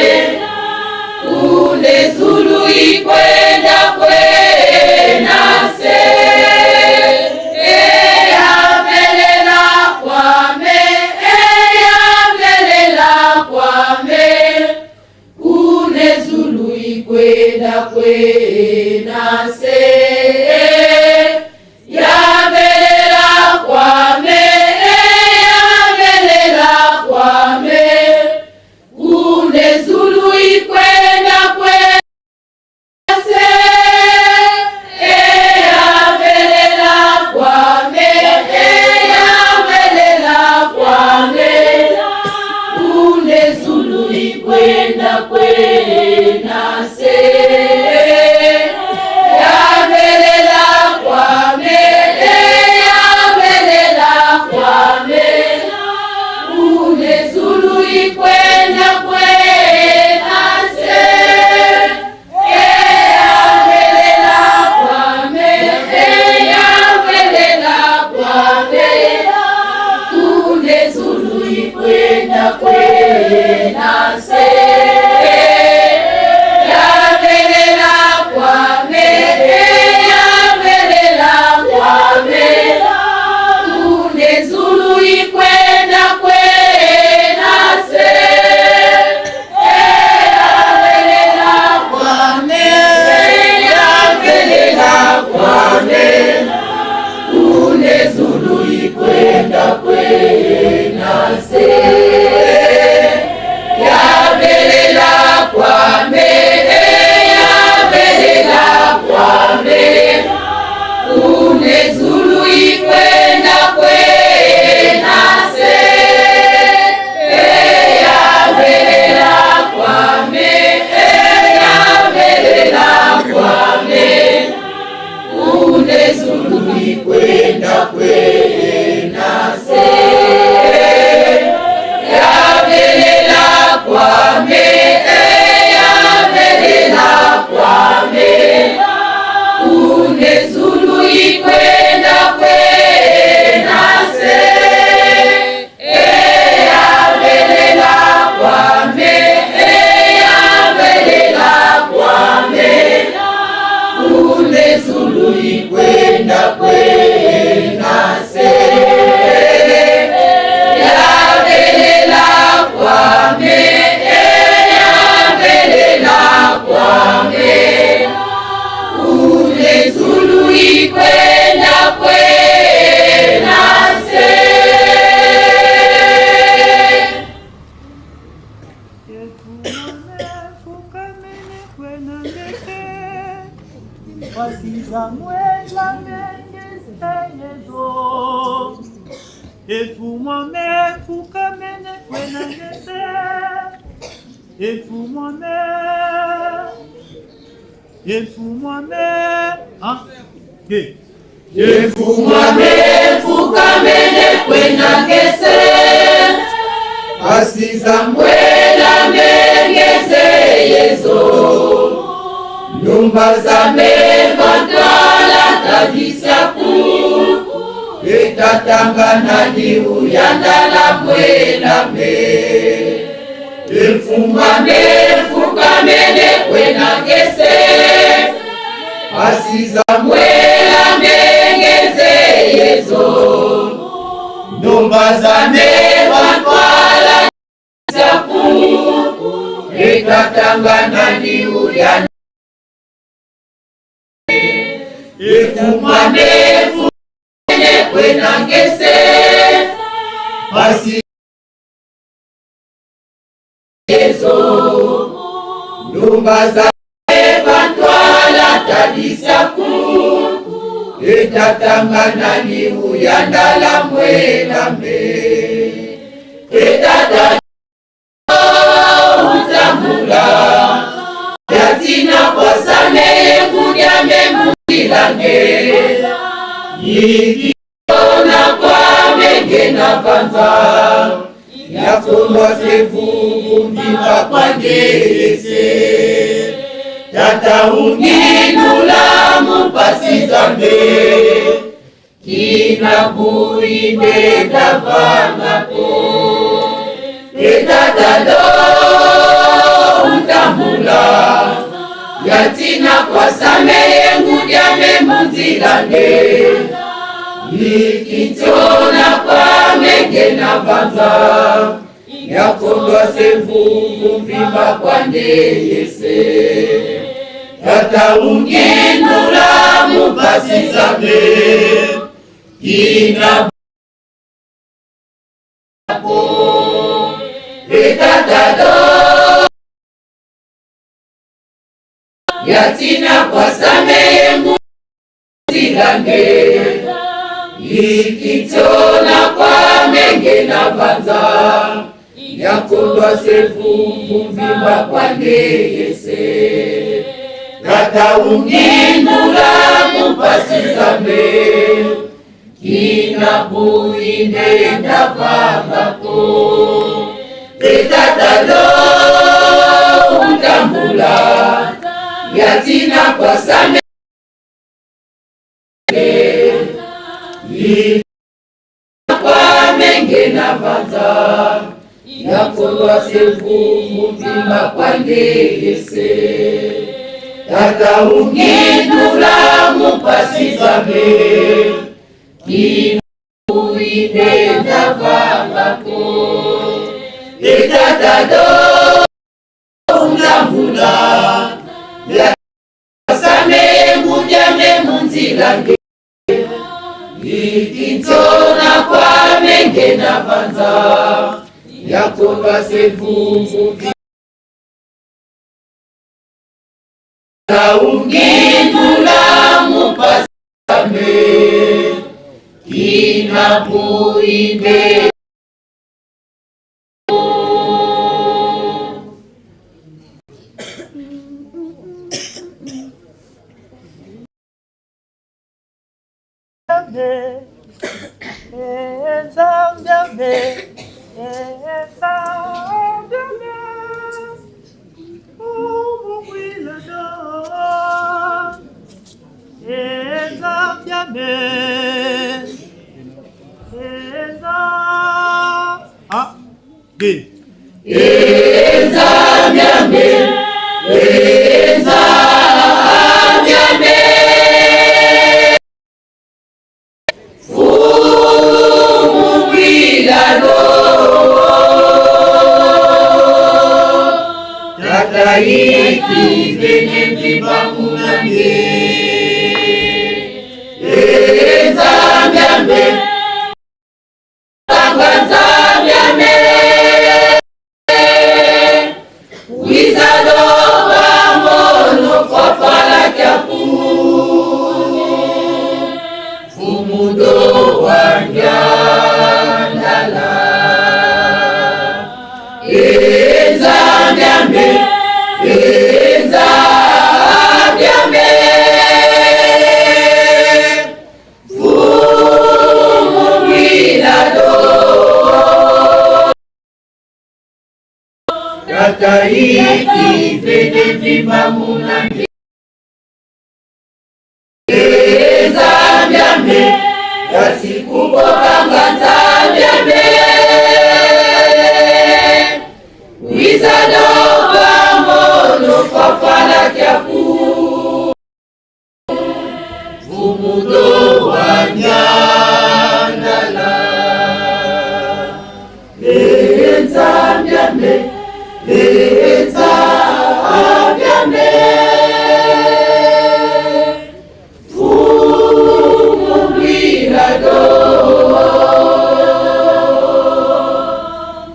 ikwenda kwena se yavelela kwame yavelela kwame ule zulu ikwenda kwena se Wasizamwela mengeseyezo efumame fukamene kwenangese efumame efumame fukamene kwenangese wasizamwela mengeseyezo nyumba za mevantwala tabisaku etatangana ni uyandala mwelame efumame fukamene kwenangese asiza mwela mengeze yezo nyumba za mevantwala tabisaku etatangana ni uyandala efumame fukamene kwenangese basi yezo nyumba za evantwala tabisaku etatangana ni uyandala mwelame etatangana utambula yatina kwasameye kudyame muzilange yikiona kwa menge na vanza yakulwa sevuvu mvimba kwa ngese tata ungindula mupasi zambe kina buinde davangako etatado utambula yatina kwa sameye ngudyame munzilange ikitona kwa menge na vanza yakondwa sevuvu mvimba kwa ndeyese tata ungindula mupasi zambe kina etatado yatina kwa sameye nguzilange ikitona kwa menge na vanza yakondwa sevuvu mvimba kwa ndeyese tata ungindula mupasi zambe kina buinde ndavangako etatado utambula yatina kwa sameye kwa menge na vanza yakondwa sevuvu mvimba kwa ndeyese tata ungindula mupasi zambe kina buinde ndavangako etatado utambula yasameye ngudyame munzilange ikitona kwa menge na vanza yakondwa sevuvu ungindula mupasi zambe kina buinde hiki vyenye vipamunange Nzambe Nzambe Wizado Bamono Fafala Kyapu Fumudo Wanjandala Nzambe Nzambe Tata hiki vyenye vipamunange Nzambe yasikubokanga Nzambe Wizado Bamono Fafala Kyapu Fumudo Wanjandala Nzambe Nzambe Fumubwirado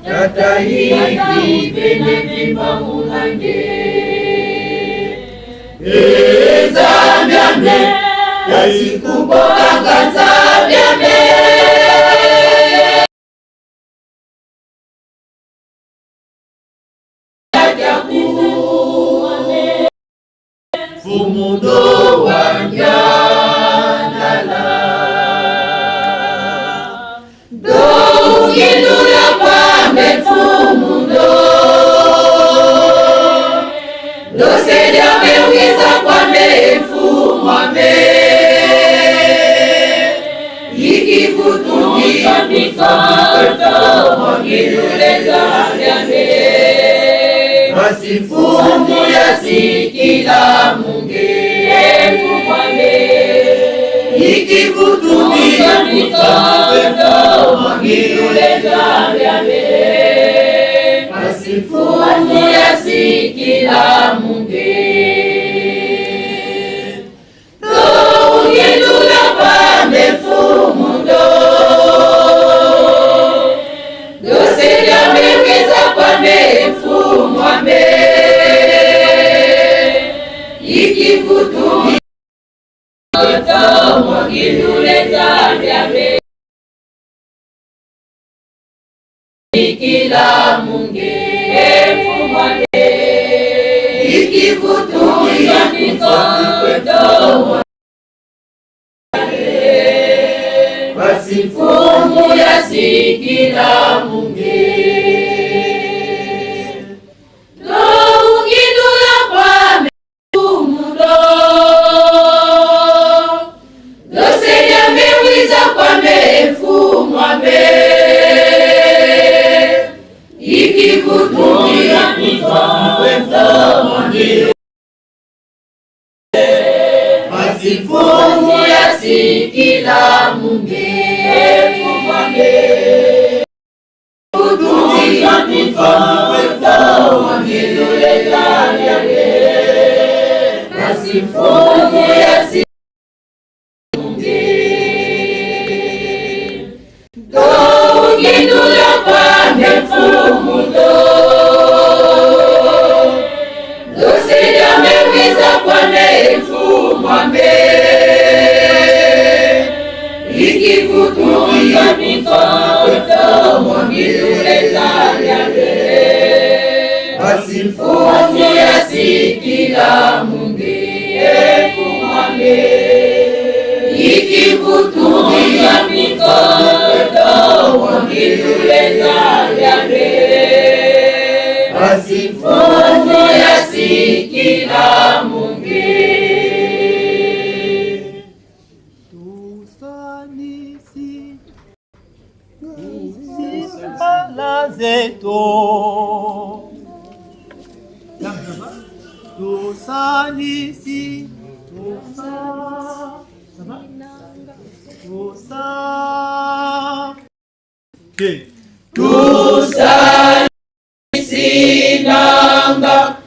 Tata hiki vyenye vipamunange Nzambe yasikubokanga Nzambe Fumudo Wanjandala Doukindula Kwame Fumudo Doseja Mewiza Kwame Fumwame Yikifutumika Mikoto Mwagilule Nzambe Masifumu yasikila munge Fumwame Yikifutumika Mikoto Mwagilule Nzambe Masifumu yasikila munge Doukindula Kwame Fumudo Doseja Mewiza Kwame Fumwame Yikifutumika Mwagilule Nzambe Sikila munge Fumwame Yikifutumika Mikoto Masifumu yasikila munge Doukindula Kwame Fumudo Doseja Mewiza Kwame Fumwame Yikifutumika Mikoto Masifumu yasikila munge Fumwame Yikifutumika Mikoto Mwagilule Nzambe Masifumu yasikila munge Doukindula Kwame Fumudo Doseja Mewiza Kwame Fumwame Yikifutumika Mikoto Mwagilule Nzambe Masifumu yasikila munge Fumwame Yikifutumika Mikoto Mwagilule Nzambe Masifumu yasikila munge Sala zetu Tusanisi Tusanisi nanga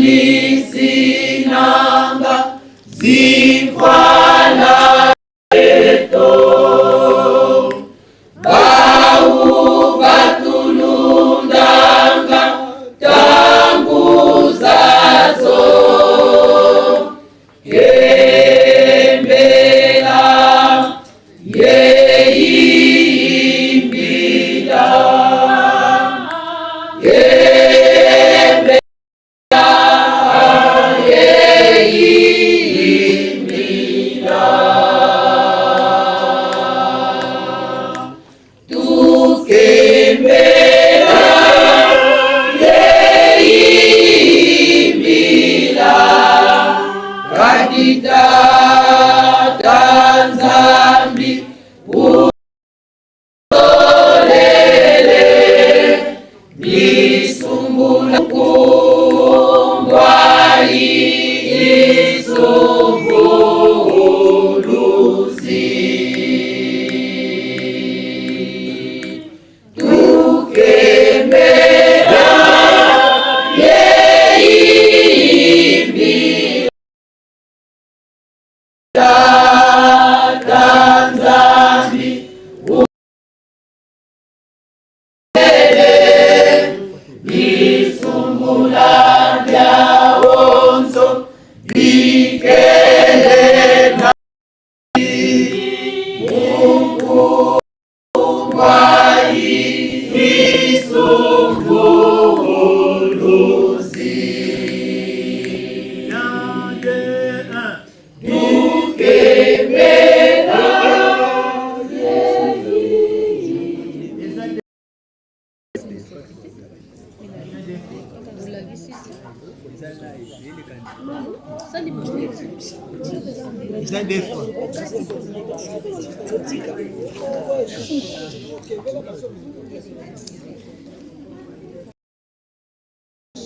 nisinanga zifala eto bau batulundanga tangu zazo kembela yeimbila Tanzambi ulolele bisumbula kumbwai isuvuluzi tukembera yeimbi Tanzambi ulele bisumbula vya onzo bikele na Mungu mwai isuvuluzi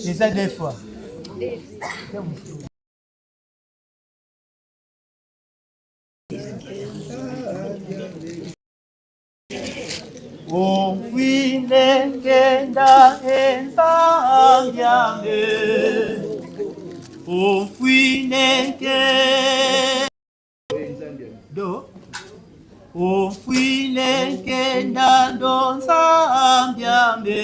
Eza des fois. Ofwine ngenda enzanyange ofwine ngendo ofwine ngenda ndonzambyambe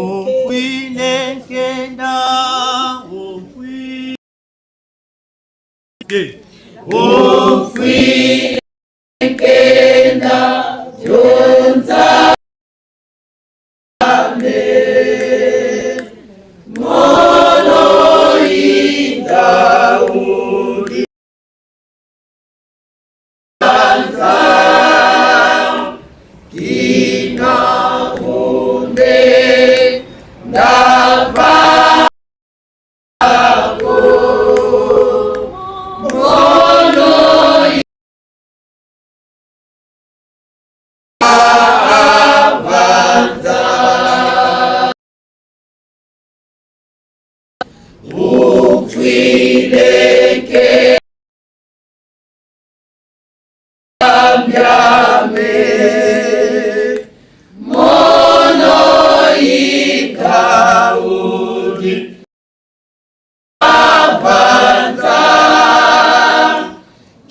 ofwine ngenda ofwine kenda Tanzambi mono Daudi kina kunde ndava Ufwileke ambyame mono ikaudi avanza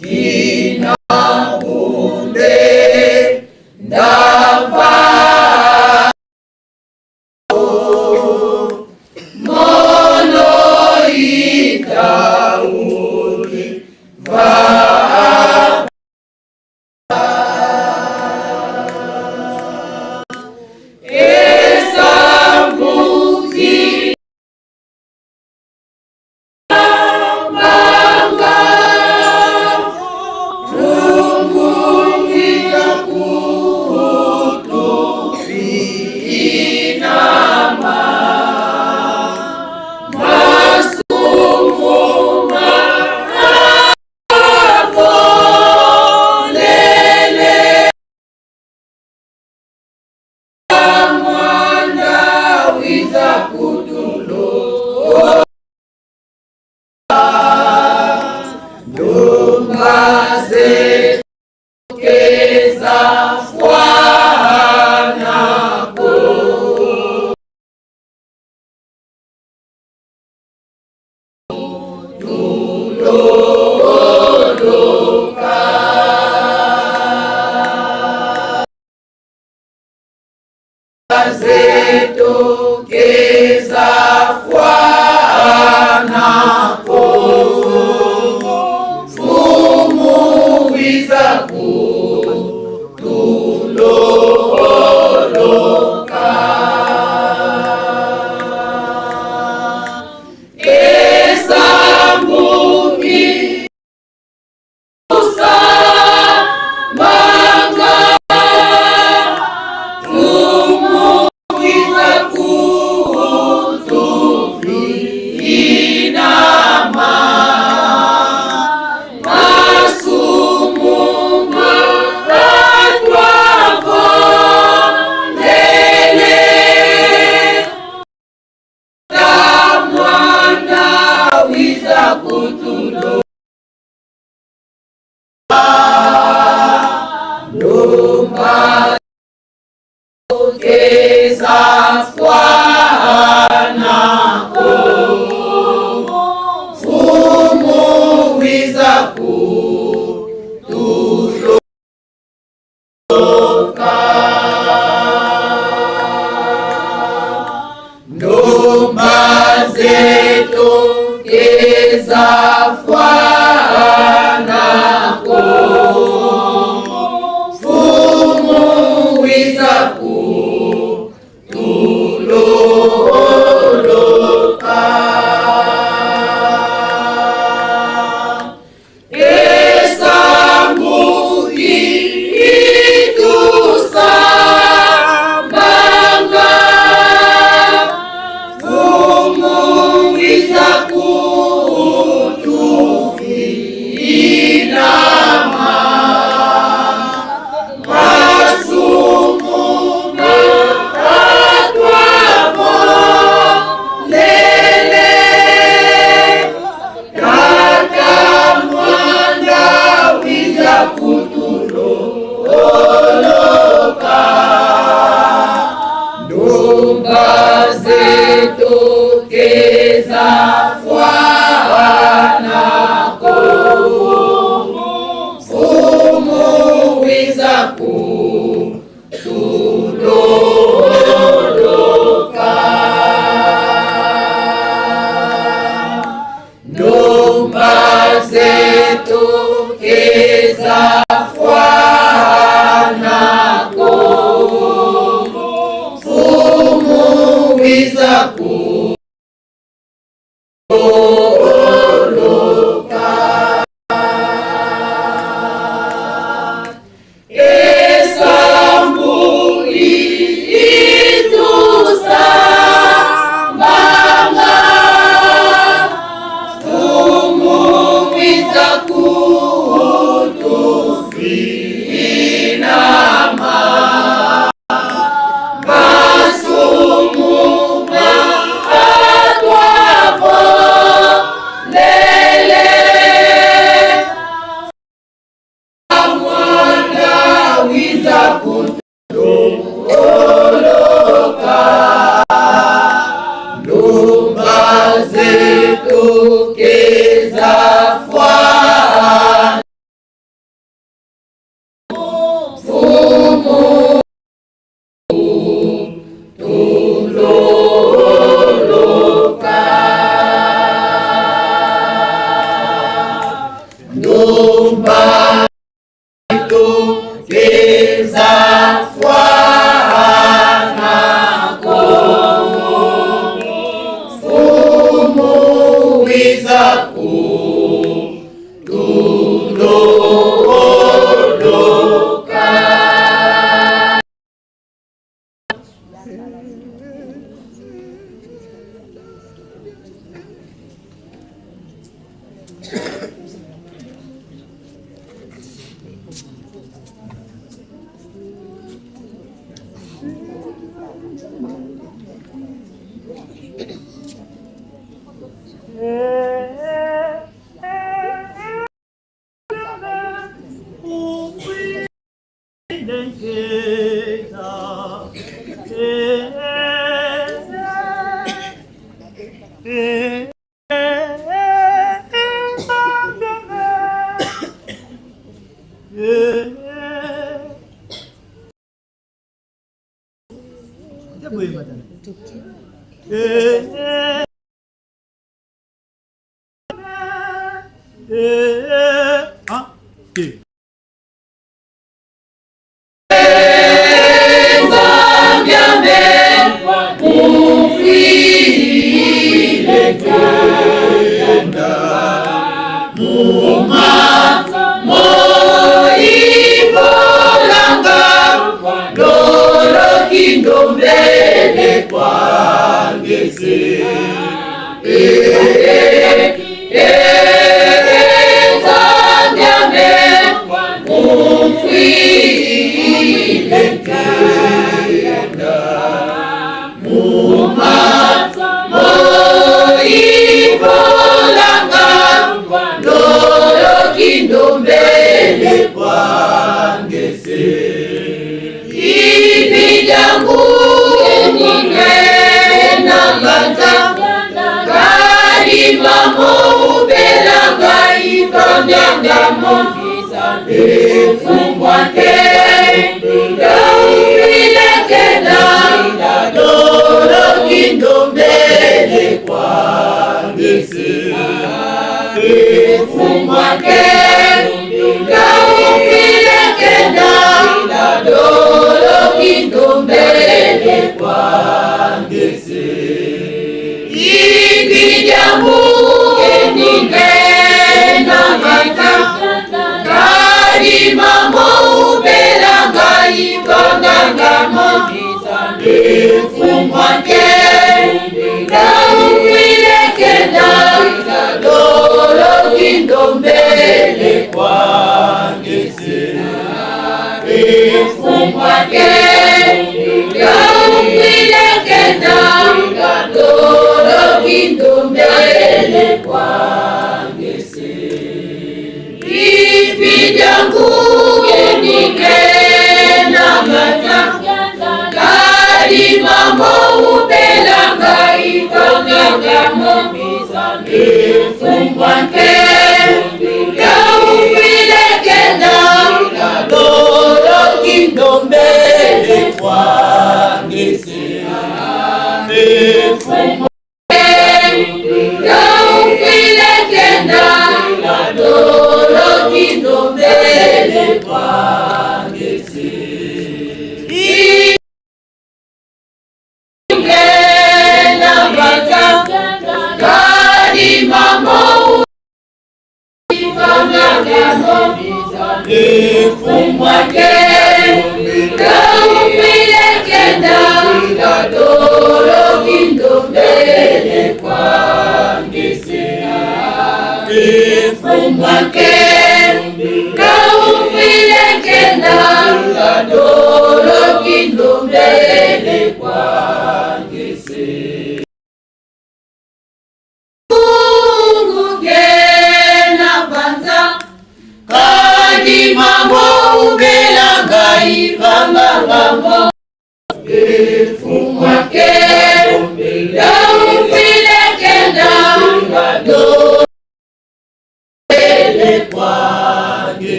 kina kunde ndava Daudi zetokeza fwanako fumuwiza kutuloloka esambumi usamanga fumuwiza kutufinama masumunga atwavo lele tamwana wiza kutulo Ndomba zetokeza fwanako fumuwiza kutuloloka ndomba zetokeza fwanako fumuwiza kutuloloka esambu itusambanga fumuwiza kutufinama masumunga atwavo lele tatamwanda wiza kutuloloka ndomba zetokeza fwanako fumuwiza kutuloloka ndomba zetokeza fwanako fumuwiza kutuloloka esambu itusambanga fumuwiza kutufinama masumunga atwavo lele tamwanda wiza kutuloloka ndomba zetokeza fwanako fumu tuloloka ndomba zetokeza fwanako fumuwiza kutuloloka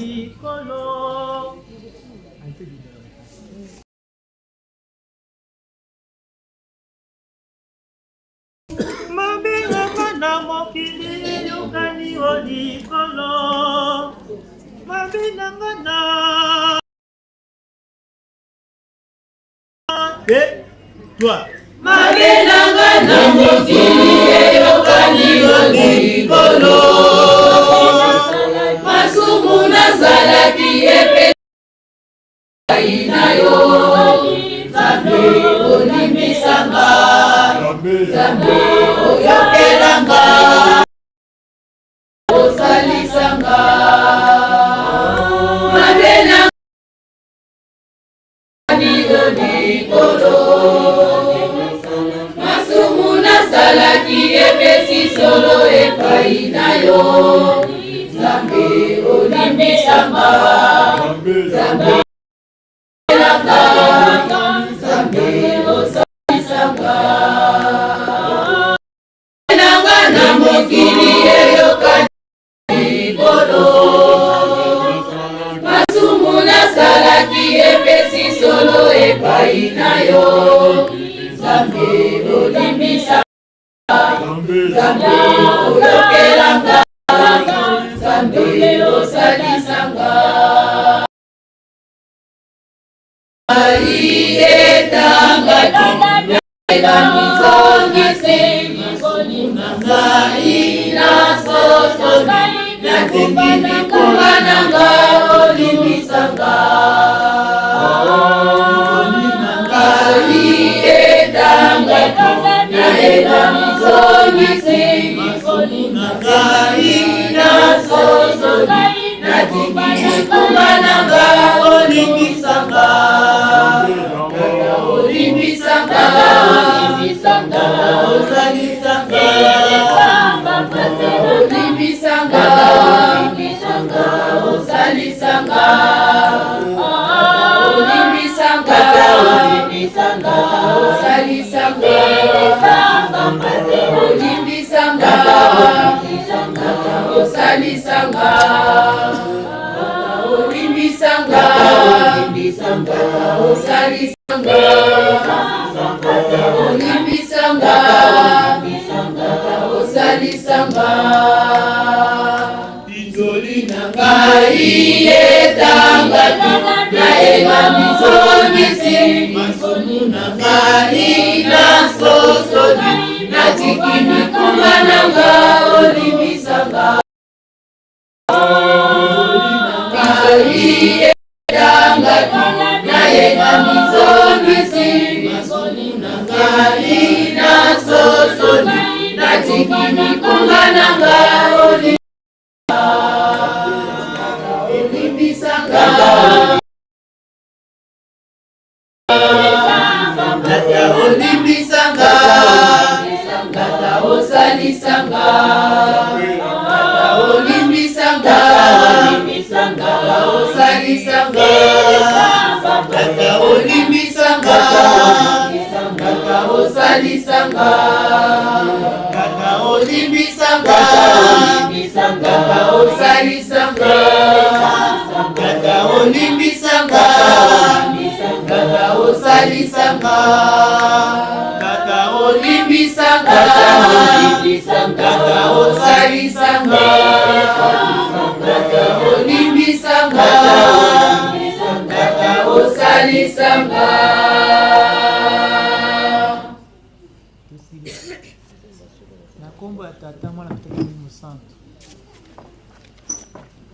likolo. Mabenganga na mokili yokani o likolo. Mabenganga na toi. Mabenganga na mokili yokani o likolo. Masumu nazalaki epe inayo. Zambe olimbisanga. Zambe oyokelanga. Osalisanga. Mabenganga na likolo. Masumu nazalaki epesi solo epai na yo. Zambe olimbisanga. Zambe oyokelanga. Zambe osalisanga. Mabenganga na mokili eyokani likolo. Masumu nazalaki epesi solo epai na yo. Zambe olimbisanga. Zambe oyokelanga. Zambe osalisanga. Alietanga ela mizongisi. Ngai na soso na tikini kumananga olimbisanga. Alietanga ela mizongisi. Ngai na soso na tikini kumananga olimbisanga. Olimbisanga. Olimbisanga. Osalisanga. Olimbisanga. Olimbisanga. Osalisanga. Olimbisanga. Olimbisanga. Osalisanga. Olimbisanga. Olimbisanga. Osalisanga. Olimbisanga. Olimbisanga. Osalisanga. Olimbisanga. Osalisanga. Izoli na ngai etanga na ela mizongisi. Masumu na ngai na sosoni na tikini kumananga olimbisanga. Ngai etanga na ela mizongisi. Masumu na ngai na sosoni na tikini kumananga olimbisanga. Olimbisanga. Kata osalisanga. Olimbisanga. Olimbisanga. Osalisanga. Kata olimbisanga. Kata osalisanga. Kata olimbisanga. Kata osalisanga. Kata olimbisanga. Kata osalisanga. Kata olimbisanga. Kata osalisanga. Kata olimbisanga. Kata osalisanga. Na kombo ya tata mwana mtoto Molimo Santo.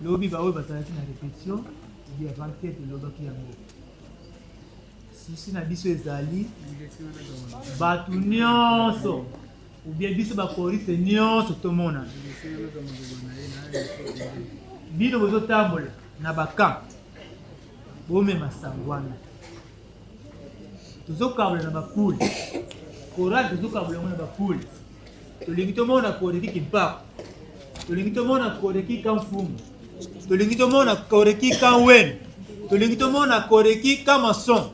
Lobi baoyo bazalaki na répétition ya banquete lobaki yango. Sisi na biso ezali batu nyonso ou bien biso bakoriste nyonso tomona bino bozotambola na bakamp bomema sangwana tozokabola na bapule korali tozokabola na bapule tolingi tomona koreki kimpako tolingi tomona koreki kamfumu tolingi tomona koreki kanwenu tolingi tomona koreki kamason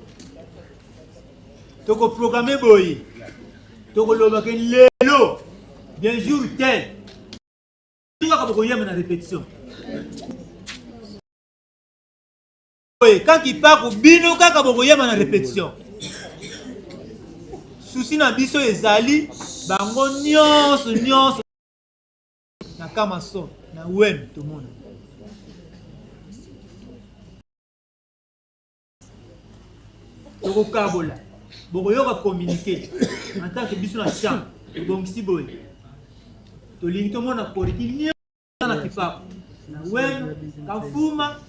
toko programme boye toko lobake lelo bien jour tel tuka kaboko yema na répétition boye quand il part bino kaka bokoyema na répétition souci na biso ezali bango nyonso na kamaso na wenu tomona tokokabola bokoyoka communiquer en tant que biso na champ tobongisi boye tolingi tomona koriki nyonso na kipako na wenu kafuma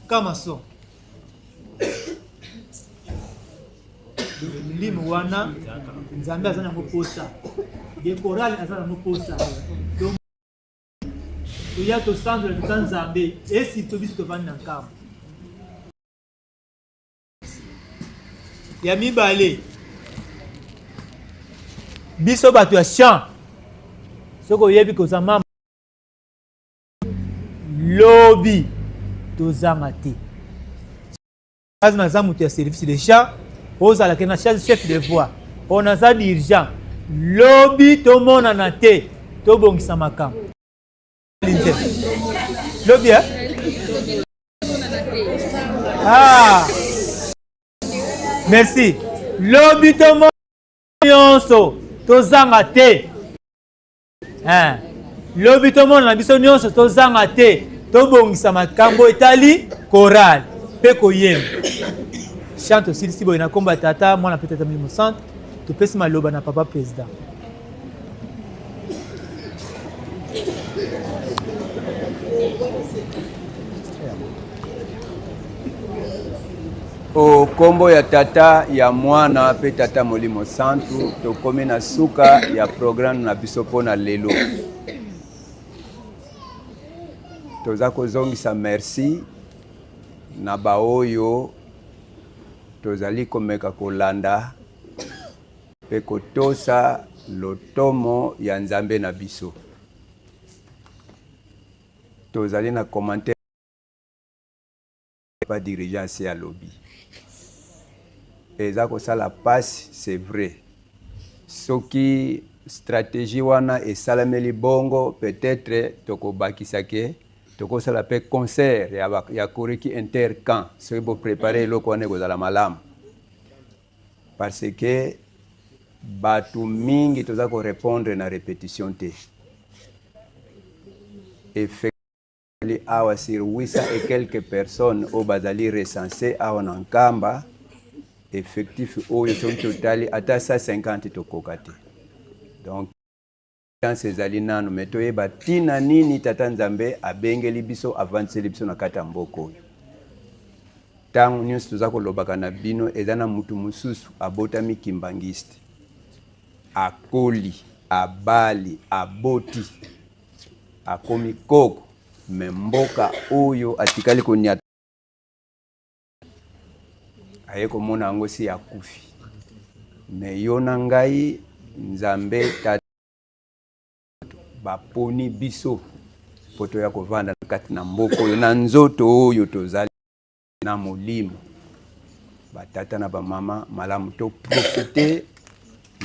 kamaso limo wana nzambe aza nango posa de korali aza nango posa donc toya tosandula tuta nzambe esi tobiso tovandi na nkama ya mibale biso bato ya champ soki oyebi koza mama lobi tozanga te kazi naza moto ya service de champ ozalaki na chef de voix on aza dirigent lobi tomonana te tobongisa makambo lobi merci lobi tomonana nyonso tozanga te lobi tomonana biso nyonso tozanga te tobongisa makambo etali chorale mpe koyemba chante osilisi boye na kombo ya tata mwana mpe tata milimo centre topesi maloba na papa président o kombo ya tata ya mwana mpe tata molimo centre tokomi na suka ya programme na biso mpona lelo toza kozongisa merci na baoyo tozali komeka kolanda mpe kotosa lotomo ya nzambe na biso tozali na commentaire pa dirigence ya lobby eza kosala passe c'est vrai soki stratégie wana esalameli bongo peut-être tokobakisake tokosala pe concert ya koreki intercamp soki boprépare eloko wana ekozala malamu parce que bato mingi toza korépondre na répétition te effectivement awa sur 800 et quelques personnes au bazali recensé awa na nkamba effectif oyo soki totali ata 150 tokoka te donc ezali nano me toyeba ntina nini tata nzambe abengeli biso avanceli biso na kati ya mboka oyo ntango nyonso toza kolobaka na bino eza na mutu mosusu abotami kimbangiste akoli abali aboti akomi koko me mboka oyo atikali konia aye komona yango si akufi me yo na ngai nzambe tata baponi biso poto ya kovanda na kati na mboka oyo na nzoto oyo tozali na molimo batata na bamama malamu to profite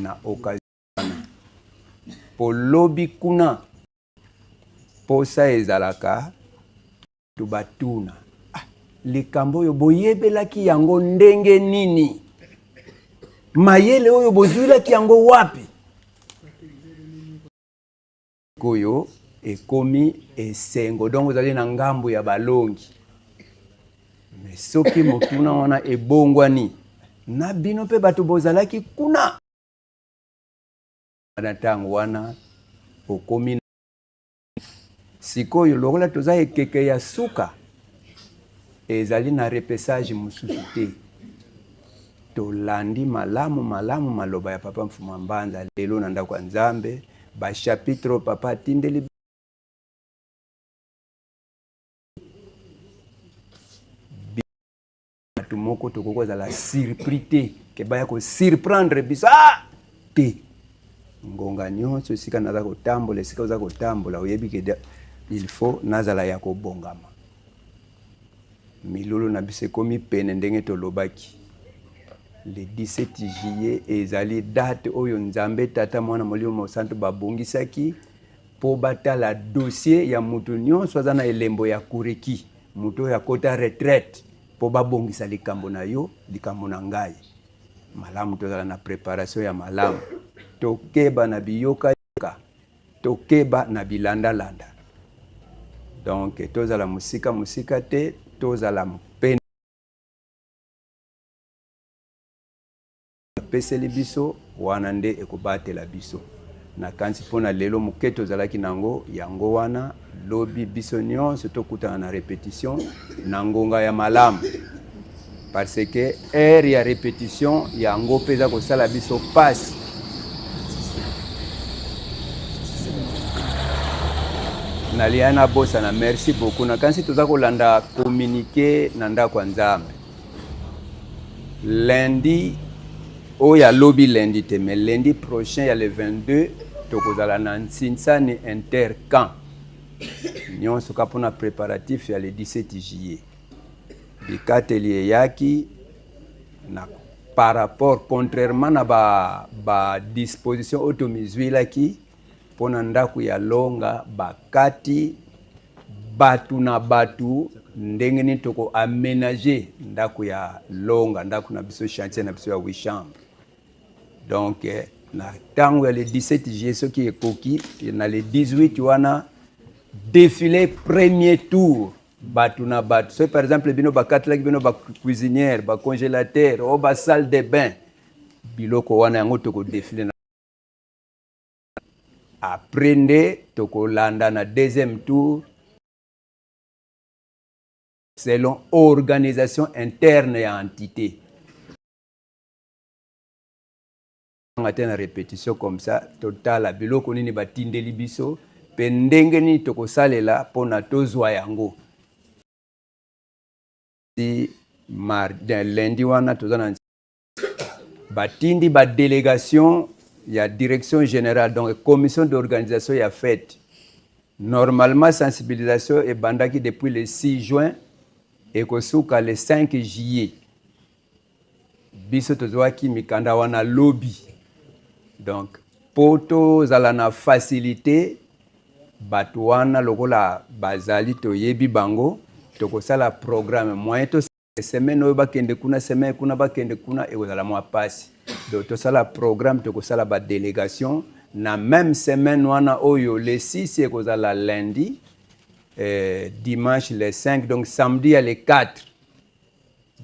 na occasion polobi kuna posa ezalaka to batuna likambo oyo boyebelaki yango ndenge nini mayele oyo bozwilaki yango wapi koyo ekomi esengo donc ozali na ngambo ya balongi me soki motuna wana ebongwani na bino mpe bato bozalaki kuna na ntango wana okomi sikoyo lokola toza ekeke ya suka ezali na repesage mosusu te tolandi malamu maloba ya papa Mfuma Mbanza lelo na ndako ya Nzambe ba chapitre papa atindeli batu moko tokokoza la surprise te ke baya ko surprendre biso te ngonga nyonso sika naza kotambola sika oza kotambola oyebi ke il faut nazala ya kobongama milolo na biso komi pene ndenge tolobaki le 17 juillet ezali date oyo Nzambe tata mwana molimo santo babongisaki po batala dossier ya mutu nyonso aza na elembo ya kureki mutu ya kota retraite po babongisa likambo na yo likambo na ngai malamu tozala na préparation ya malamu tokeba na biyoka tokeba na bilanda landa donc tozala musika te tozala mpene peseli biso wana nde ekobatela biso na kansi pona lelo muke tozalaki nango yango wana lobi biso nyonso tokutana na répétition na ngonga ya malamu parce que ere ya répétition yango peza kosala biso pasi naliana bosa na merci beaucoup na kansi toza kolanda communiquer na ndako ya Nzambe lundi oya lobby lundi te mais lundi prochain ya le 22 tokozala na Ntsinsani intercamp nyonso kapona préparatif ya le 17 juillet bikateli yaki na par rapport contrairement na ba disposition automizwila ki pona ndaku ya longa bakati batu na batu ndenge ni toko aménager ndaku ya longa ndaku na biso chantier na biso ya 8 chambres donc na tango ya le 17 juillet soki ekoki na le 18 wana défilé premier tour batu na batu so par exemple bino bakatlaki bino ba cuisinière ba congélateur o ba salle de bain biloko wana yango toko défilé na après nde toko landa na deuxième tour selon organisation interne ya entité ngate na répétition comme ça total biloko nini batindeli biso pe ndenge nini toko salela pona tozwa yango si mardi lundi wana tozana batindi ba délégation ya direction générale donc commission d'organisation ya fête normalement sensibilisation et bandaki depuis le 6 juin et kosuka le 5 juillet biso tozwaki mikanda wana lobby donc poto zala na facilité batu wana lokola bazali toyebi bango tokosala programme moyen to semaine oyo bakende kuna semaine kuna bakende kuna ekozala mwa pasi donc tosala programme tokosala ba délégation na même semaine wana oyo le 6 ekozala lundi dimanche le 5 donc samedi ya le 4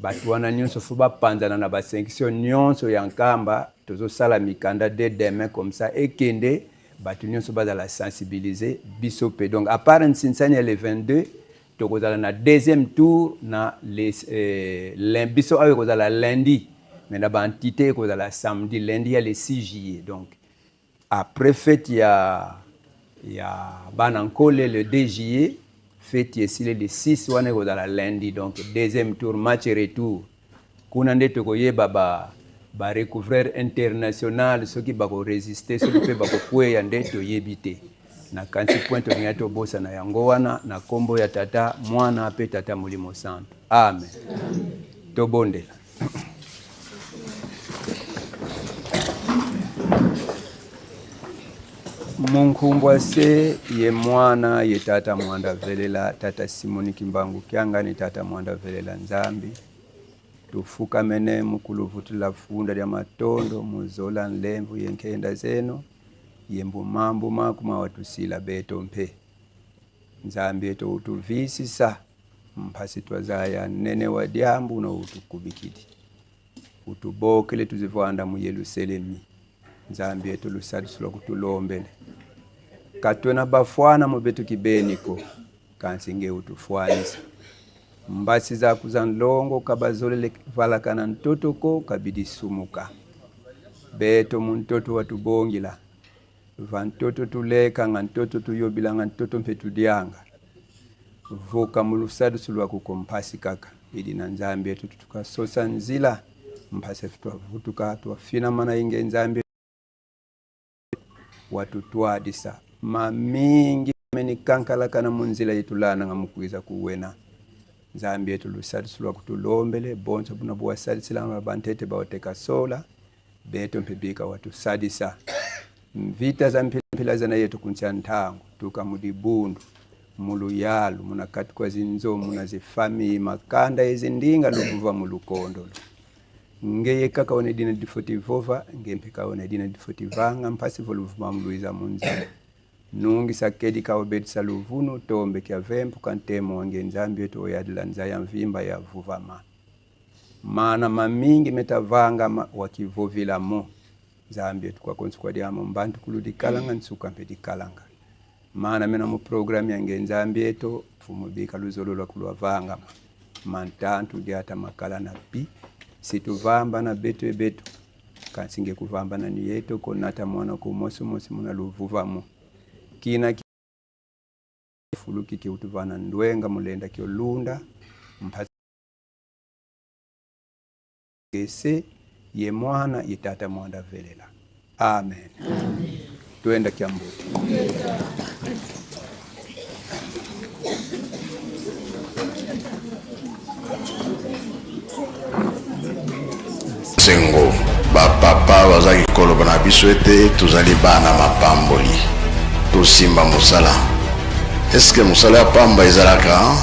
batu wana nyonso fo bapanzana na ba section nyonso ya Nkamba tozosala mikanda dès demain comme ça ekende batu nyonso bazala sensibiliser biso pe donc à part Ntsinsani ya le 22 tokozala na deuxième tour na l'imbiso ayo kozala lundi mais na ba entité kozala samedi lundi ya le 6 juillet donc après fête ya Banankole le 2 juillet fête esile le 6 wana kozala lundi donc deuxième tour match retour kuna nde tokoyeba ba recouvreur international soki bako résister soki pe bako kweya nde toyebi te na kansi point tolinga tobosa na yango wana na kombo ya tata mwana pe tata molimo santo amen tobondela munkumbwa se ye mwana ye tata mwanda velela tata Simoni Kimbangu kyanga ni tata mwanda velela Nzambi tufuka mene mukuluvutu la funda ya matondo muzola nlemvu yenkenda zeno yembu mambu makuma watusila beto mpe Nzambi eto utuvisisa mpasi twazaya nene wa diambu na utukubikidi utubokele tuzivwanda mu Yerusalemi Nzambi eto lusadi sulo kutulombele katwena bafwana mu betu kibeniko kansinge utufwanisa mbasi za kuzanlongo kabazolele vala kana ntoto ko kabidi sumuka beto muntoto watubongila vantoto tuleka ngantoto tuyobila ngantoto mpetu dianga vuka mulusadu sulwa kukompasi kaka idi na Nzambi etu tukasosa nzila mpase tuwavutuka tuwafina mana inge Nzambi watu tuadisa mamingi menikankala kana munzila yitulana ngamukuiza kuwena Nzambi etu lusadu sulwa kutulombele bonso buna buwa sadisila bantete bawoteka sola beto mpebika watu sadisa vita za mpila zana yetu kuncha ntangu tuka mudibundu mulu yalu munakati kwa zinzo munazifami makanda ezindinga luvuva mulukondo ngeye kaka one dina difotivova ngempe ka one dina difotivanga mpasi voluvuma muluiza munza nungi sakedi ka obedi saluvuno tombe kya vempu kantemo wange nzambi yetu oyadila nzaya mvimba ya vuvama maana mamingi metavanga wakivovila mo nzambi yetu kwa konsu kwa diamo mbantu kuludi kalanga nsuka mpedi kalanga maana mena mu program yange nzambi yetu fumubika luzololwa kulwavanga mantantu diata makala na pi situvamba na betu kansinge kuvamba na ni yetu konata mwana kumosu mosi muna luvuvamo kina fuluki ki utuvana ndwenga mulenda kyo lunda mpasi gese ye mwana yitata mwanda velela amen, amen. Tuenda Kiambuti. Sengo bapapa bazaki koloba na biso ete tozali bana mapamboli tosimba mosala. Eske mosala ya pamba ezalaka?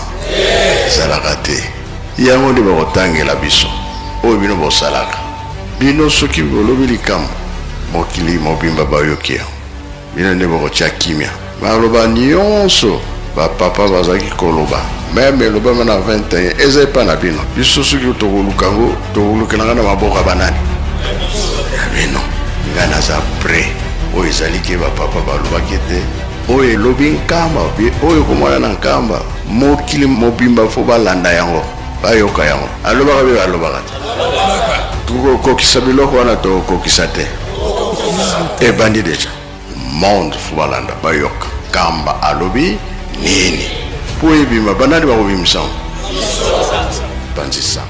Ezalaka te. Yango nde bakotangela biso oyo bino bosalaka. Bino soki bolobi likambo mokili mobimba bayokia bino nde bakotya kimia baloba nyonso bapapa bazaki koloba meme eloba mana 21 eza epa na bino biso soki tokolukango tokolukelanga na maboko ya banani bino nga naza pre oyo ezaliki bapapa balobaki ete oyo elobi nkamba oyo komona na nkamba mokili mobimba fo balanda yango bayoka yango alobaka be balobaka te tukokokisa biloko wana tokokisa te ebandi deja monde fo balanda bayoka kamba alobi nini po ebima banani bakobimisa banzisa